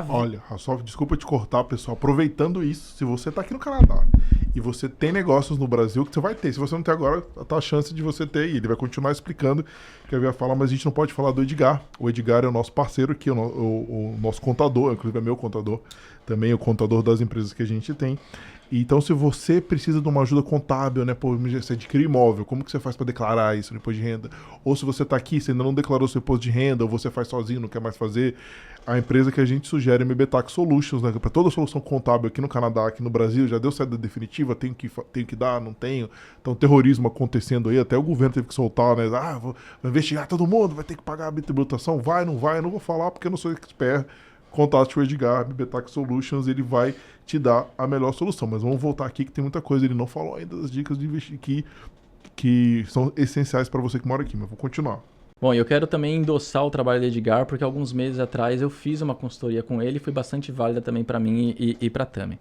Olha, só desculpa te cortar, pessoal. Aproveitando isso, se você está aqui no Canadá e você tem negócios no Brasil, que você vai ter. Se você não tem agora, tá a chance de você ter. E ele vai continuar explicando que eu ia falar, mas a gente não pode falar do Edgar. O Edgar é o nosso parceiro aqui, o nosso contador, inclusive é meu contador, também o contador das empresas que a gente tem. Então, se você precisa de uma ajuda contábil, né, você adquire imóvel, como que você faz para declarar isso no imposto de renda? Ou se você está aqui, você ainda não declarou seu imposto de renda, ou você faz sozinho, não quer mais fazer, a empresa que a gente sugere é MB Tax Solutions, né, para toda solução contábil aqui no Canadá, aqui no Brasil, já deu saída definitiva, tenho que dar, não tenho. Então, terrorismo acontecendo aí, até o governo teve que soltar, né, vou investigar todo mundo, vai ter que pagar a tributação, vai, não vai, eu não vou falar porque eu não sou expert. Contate o Edgar, MB Tax Solutions, ele vai te dar a melhor solução. Mas vamos voltar aqui que tem muita coisa, ele não falou ainda das dicas de investir que são essenciais para você que mora aqui, mas vou continuar. Bom, eu quero também endossar o trabalho do Edgar, porque alguns meses atrás eu fiz uma consultoria com ele e foi bastante válida também para mim e para a Tami.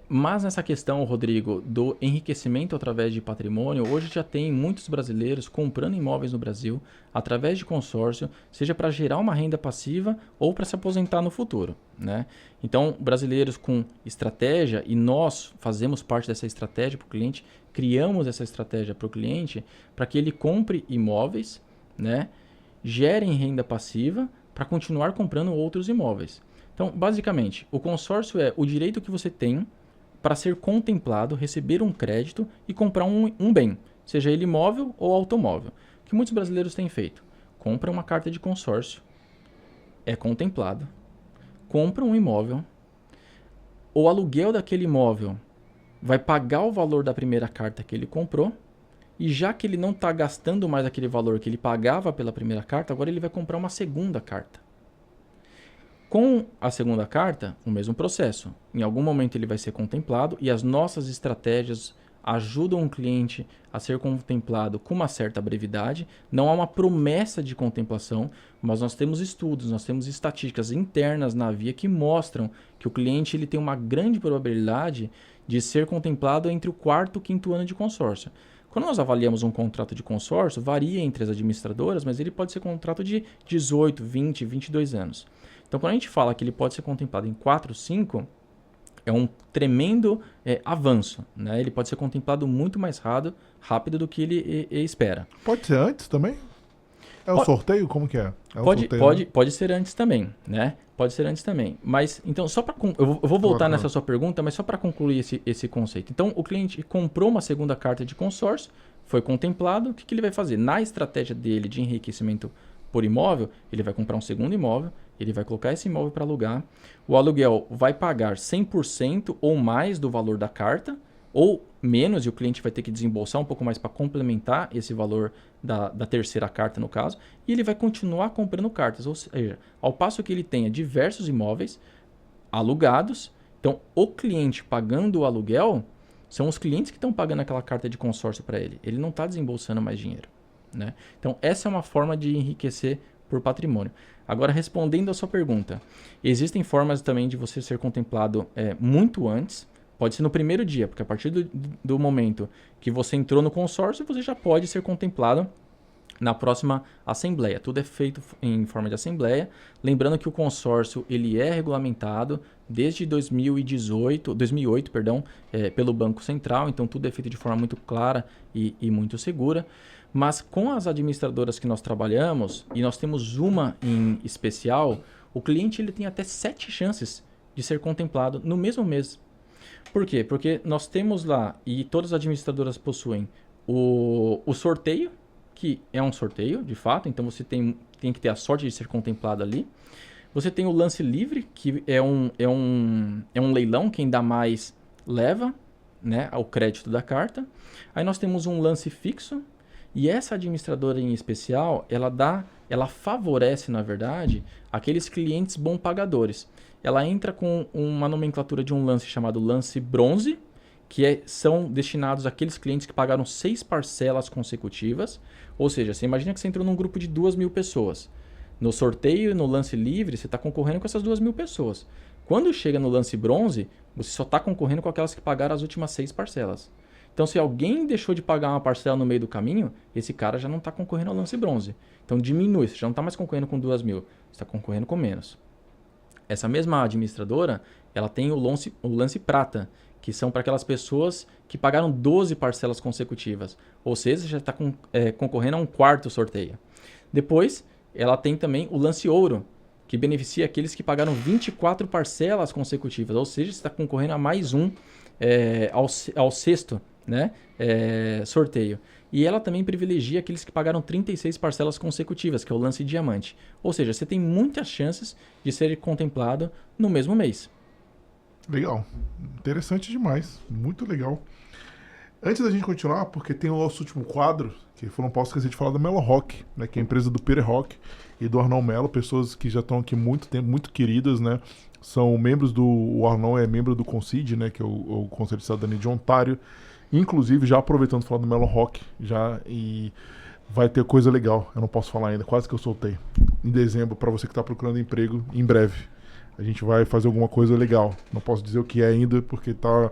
Mas nessa questão, Rodrigo, do enriquecimento através de patrimônio, hoje já tem muitos brasileiros comprando imóveis no Brasil através de consórcio, seja para gerar uma renda passiva ou para se aposentar no futuro, né? Então, brasileiros com estratégia, e nós fazemos parte dessa estratégia para o cliente, criamos essa estratégia para o cliente para que ele compre imóveis, né, gerem renda passiva para continuar comprando outros imóveis. Então, basicamente, o consórcio é o direito que você tem para ser contemplado, receber um crédito e comprar um bem, seja ele imóvel ou automóvel. O que muitos brasileiros têm feito? Compra uma carta de consórcio, é contemplado, compra um imóvel, o aluguel daquele imóvel vai pagar o valor da primeira carta que ele comprou, e já que ele não está gastando mais aquele valor que ele pagava pela primeira carta, agora ele vai comprar uma segunda carta. Com a segunda carta, o mesmo processo. Em algum momento ele vai ser contemplado e as nossas estratégias, ajudam o cliente a ser contemplado com uma certa brevidade. Não há uma promessa de contemplação, mas nós temos estudos, nós temos estatísticas internas na Via que mostram que o cliente ele tem uma grande probabilidade de ser contemplado entre o quarto e o quinto ano de consórcio. Quando nós avaliamos um contrato de consórcio, varia entre as administradoras, mas ele pode ser contrato de 18, 20, 22 anos. Então, quando a gente fala que ele pode ser contemplado em 4, 5, é um tremendo avanço, né? Ele pode ser contemplado muito mais rápido do que ele espera. Pode ser antes também? É o sorteio? Como que é? Pode ser antes também, né? Pode ser antes também. Mas, então, só para... Eu vou voltar nessa sua pergunta, mas só para concluir esse conceito. Então, o cliente comprou uma segunda carta de consórcio, foi contemplado, o que ele vai fazer? Na estratégia dele de enriquecimento por imóvel, ele vai comprar um segundo imóvel, ele vai colocar esse imóvel para alugar, o aluguel vai pagar 100% ou mais do valor da carta, ou menos, e o cliente vai ter que desembolsar um pouco mais para complementar esse valor da terceira carta, no caso, e ele vai continuar comprando cartas. Ou seja, ao passo que ele tenha diversos imóveis alugados, então o cliente pagando o aluguel, são os clientes que estão pagando aquela carta de consórcio para ele. Ele não está desembolsando mais dinheiro, né? Então, essa é uma forma de enriquecer por patrimônio. Agora, respondendo a sua pergunta, existem formas também de você ser contemplado muito antes. Pode ser no primeiro dia, porque a partir do momento que você entrou no consórcio, você já pode ser contemplado na próxima assembleia. Tudo é feito em forma de assembleia. Lembrando que o consórcio ele é regulamentado desde 2008, pelo Banco Central. Então, tudo é feito de forma muito clara e muito segura. Mas com as administradoras que nós trabalhamos, e nós temos uma em especial, o cliente ele tem até 7 chances de ser contemplado no mesmo mês. Por quê? Porque nós temos lá, e todas as administradoras possuem, o sorteio, que é um sorteio, de fato, então você tem que ter a sorte de ser contemplado ali. Você tem o lance livre, que é um leilão, quem dá mais leva, né, ao crédito da carta. Aí nós temos um lance fixo, e essa administradora em especial, ela favorece, na verdade, aqueles clientes bom pagadores. Ela entra com uma nomenclatura de um lance chamado lance bronze, que são destinados àqueles clientes que pagaram 6 parcelas consecutivas. Ou seja, você imagina que você entrou num grupo de 2.000 pessoas. No sorteio e no lance livre, você está concorrendo com essas 2.000 pessoas. Quando chega no lance bronze, você só está concorrendo com aquelas que pagaram as últimas 6 parcelas. Então, se alguém deixou de pagar uma parcela no meio do caminho, esse cara já não está concorrendo ao lance bronze. Então, diminui. Você já não está mais concorrendo com 2.000. Você está concorrendo com menos. Essa mesma administradora, ela tem o lance prata, que são para aquelas pessoas que pagaram 12 parcelas consecutivas. Ou seja, já está concorrendo a um quarto sorteio. Depois, ela tem também o lance ouro, que beneficia aqueles que pagaram 24 parcelas consecutivas. Ou seja, você está concorrendo a mais um ao sexto, né, sorteio. E ela também privilegia aqueles que pagaram 36 parcelas consecutivas, que é o lance diamante. Ou seja, você tem muitas chances de ser contemplado no mesmo mês. Legal. Interessante demais. Muito legal. Antes da gente continuar, porque tem o nosso último quadro, que eu não posso esquecer de falar da Melo Rock, né, que é a empresa do Peter Rock e do Arnão Melo, pessoas que já estão aqui há muito tempo, muito queridas, né? São membros o Arnão é membro do CONCID, né, que é o Conselho de Cidadania de Ontário. Inclusive, já aproveitando falar do Melo Rock, e vai ter coisa legal. Eu não posso falar ainda, quase que eu soltei. Em dezembro, para você que está procurando emprego, em breve. A gente vai fazer alguma coisa legal. Não posso dizer o que é ainda, porque está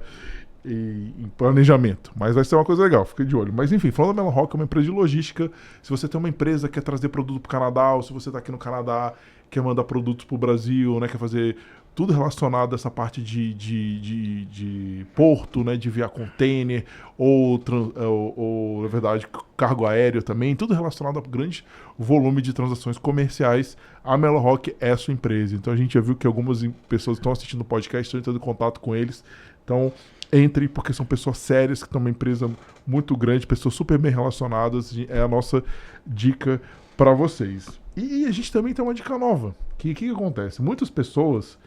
em planejamento. Mas vai ser uma coisa legal, fique de olho. Mas enfim, falando da Melo Rock, é uma empresa de logística. Se você tem uma empresa que quer trazer produto para o Canadá, ou se você está aqui no Canadá, quer mandar produtos para o Brasil, né, quer fazer tudo relacionado a essa parte de porto, né, de enviar container, ou, na verdade, cargo aéreo também, tudo relacionado a grande volume de transações comerciais, a Melo Rock é a sua empresa. Então a gente já viu que algumas pessoas que estão assistindo o podcast estão entrando em contato com eles. Então, entre, porque são pessoas sérias, que estão uma empresa muito grande, pessoas super bem relacionadas, é a nossa dica para vocês. E a gente também tem uma dica nova. O que acontece? Muitas pessoas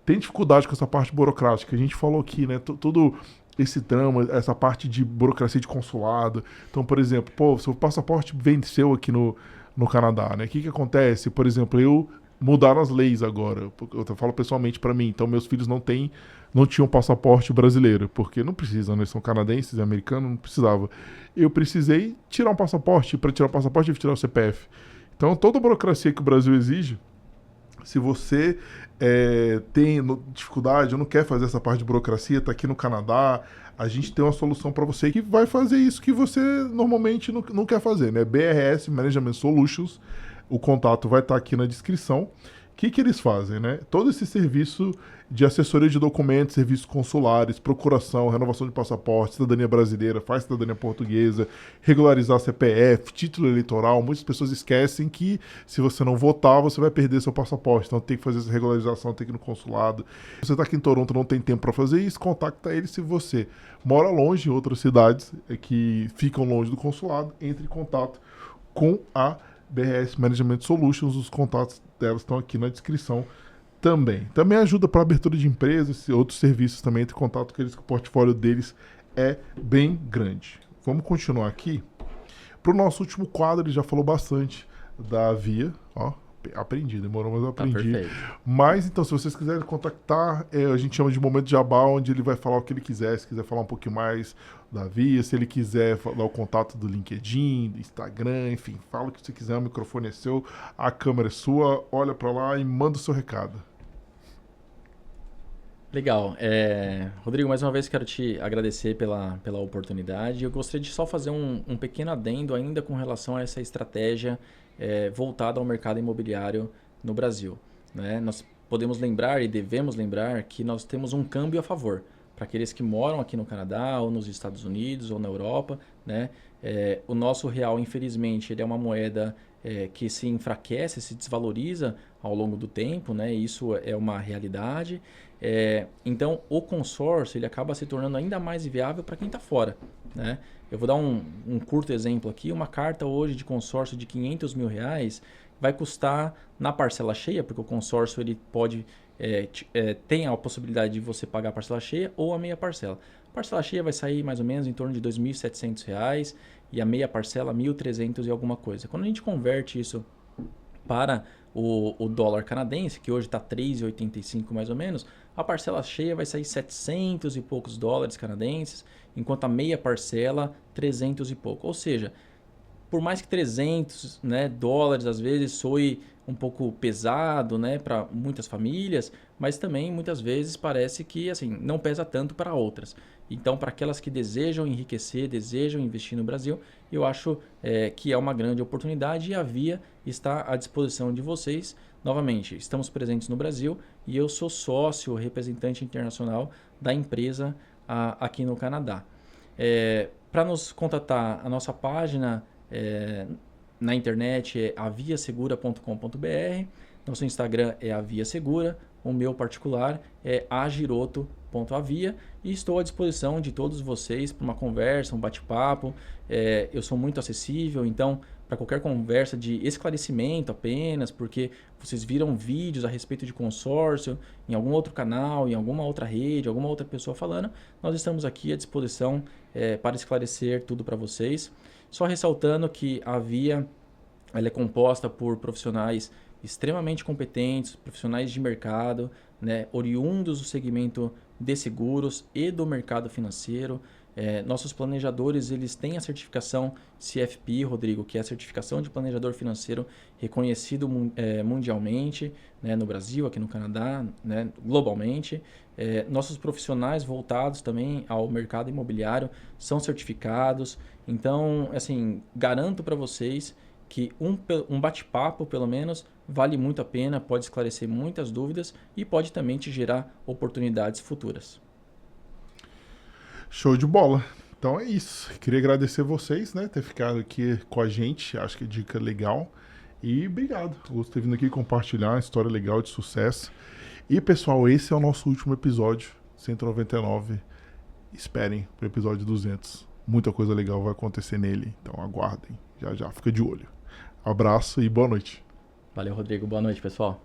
têm dificuldade com essa parte burocrática. A gente falou aqui, né? Todo esse drama, essa parte de burocracia de consulado. Então, por exemplo, seu passaporte venceu aqui no Canadá, né? O que acontece? Por exemplo, eu mudaram as leis agora. Eu falo pessoalmente para mim, então meus filhos não tinham passaporte brasileiro, porque não precisam, né? São canadenses e americanos, não precisava. Eu precisei tirar um passaporte, para tirar o passaporte tive que tirar o CPF. Então toda a burocracia que o Brasil exige, se você tem dificuldade ou não quer fazer essa parte de burocracia, está aqui no Canadá, a gente tem uma solução para você que vai fazer isso que você normalmente não quer fazer, né? BRS Management Solutions, o contato vai estar aqui na descrição. O que eles fazem, né? Todo esse serviço de assessoria de documentos, serviços consulares, procuração, renovação de passaporte, cidadania brasileira, faz cidadania portuguesa, regularizar CPF, título eleitoral. Muitas pessoas esquecem que se você não votar, você vai perder seu passaporte. Então tem que fazer essa regularização, tem que ir no consulado. Se você está aqui em Toronto e não tem tempo para fazer isso, contacta ele. Se você mora longe, em outras cidades que ficam longe do consulado, entre em contato com a BRS Management Solutions. Os contatos delas estão aqui na descrição também. Também ajuda para abertura de empresas e outros serviços também, entre em contato com eles, que o portfólio deles é bem grande. Vamos continuar aqui. Para o nosso último quadro, ele já falou bastante da Via. Ó, aprendi, demorou, mas eu aprendi. Mas então, se vocês quiserem contactar, a gente chama de momento de jabá, onde ele vai falar o que ele quiser. Se quiser falar um pouquinho mais da Via, se ele quiser dar o contato do LinkedIn, do Instagram, enfim, fala o que você quiser, o microfone é seu, a câmera é sua, olha para lá e manda o seu recado. Legal. Rodrigo, mais uma vez quero te agradecer pela oportunidade. Eu gostaria de só fazer um pequeno adendo ainda com relação a essa estratégia voltada ao mercado imobiliário no Brasil, né? Nós podemos lembrar e devemos lembrar que nós temos um câmbio a favor para aqueles que moram aqui no Canadá ou nos Estados Unidos ou na Europa, né? O nosso real, infelizmente, ele é uma moeda que se enfraquece, se desvaloriza ao longo do tempo, né? Isso é uma realidade. Então, o consórcio ele acaba se tornando ainda mais viável para quem está fora, né? Eu vou dar um curto exemplo aqui. Uma carta hoje de consórcio de R$500 mil vai custar na parcela cheia, porque o consórcio ele pode tem a possibilidade de você pagar a parcela cheia ou a meia parcela. A parcela cheia vai sair mais ou menos em torno de R$2.700 e a meia parcela R$1.300 e alguma coisa. Quando a gente converte isso para o dólar canadense, que hoje está 3,85 mais ou menos, a parcela cheia vai sair 700 e poucos dólares canadenses, enquanto a meia parcela 300 e pouco. Ou seja, por mais que 300 dólares às vezes soe um pouco pesado, né, para muitas famílias, mas também muitas vezes parece que assim não pesa tanto para outras. Então, para aquelas que desejam enriquecer, desejam investir no Brasil, eu acho que é uma grande oportunidade e a Via está à disposição de vocês. Novamente, estamos presentes no Brasil e eu sou sócio, representante internacional da empresa aqui no Canadá. Para nos contatar, a nossa página na internet é aviasegura.com.br, nosso Instagram é aviasegura, o meu particular é agiroto.avia e estou à disposição de todos vocês para uma conversa, um bate-papo. Eu sou muito acessível, então para qualquer conversa de esclarecimento apenas, porque vocês viram vídeos a respeito de consórcio em algum outro canal, em alguma outra rede, alguma outra pessoa falando, nós estamos aqui à disposição para esclarecer tudo para vocês. Só ressaltando que a Via ela é composta por profissionais extremamente competentes, profissionais de mercado, né, oriundos do segmento de seguros e do mercado financeiro. Nossos planejadores eles têm a certificação CFP, Rodrigo, que é a certificação de planejador financeiro reconhecido mundialmente, né, no Brasil, aqui no Canadá, né, globalmente. Nossos profissionais voltados também ao mercado imobiliário são certificados. Então, assim, garanto para vocês que um bate-papo, pelo menos, vale muito a pena, pode esclarecer muitas dúvidas e pode também te gerar oportunidades futuras. Show de bola. Então é isso. Queria agradecer vocês, né, ter ficado aqui com a gente. Acho que é dica legal. E obrigado. Gosto de ter vindo aqui compartilhar uma história legal de sucesso. E, pessoal, esse é o nosso último episódio, 199. Esperem pro episódio 200. Muita coisa legal vai acontecer nele. Então aguardem. Já, fica de olho. Abraço e boa noite. Valeu, Rodrigo. Boa noite, pessoal.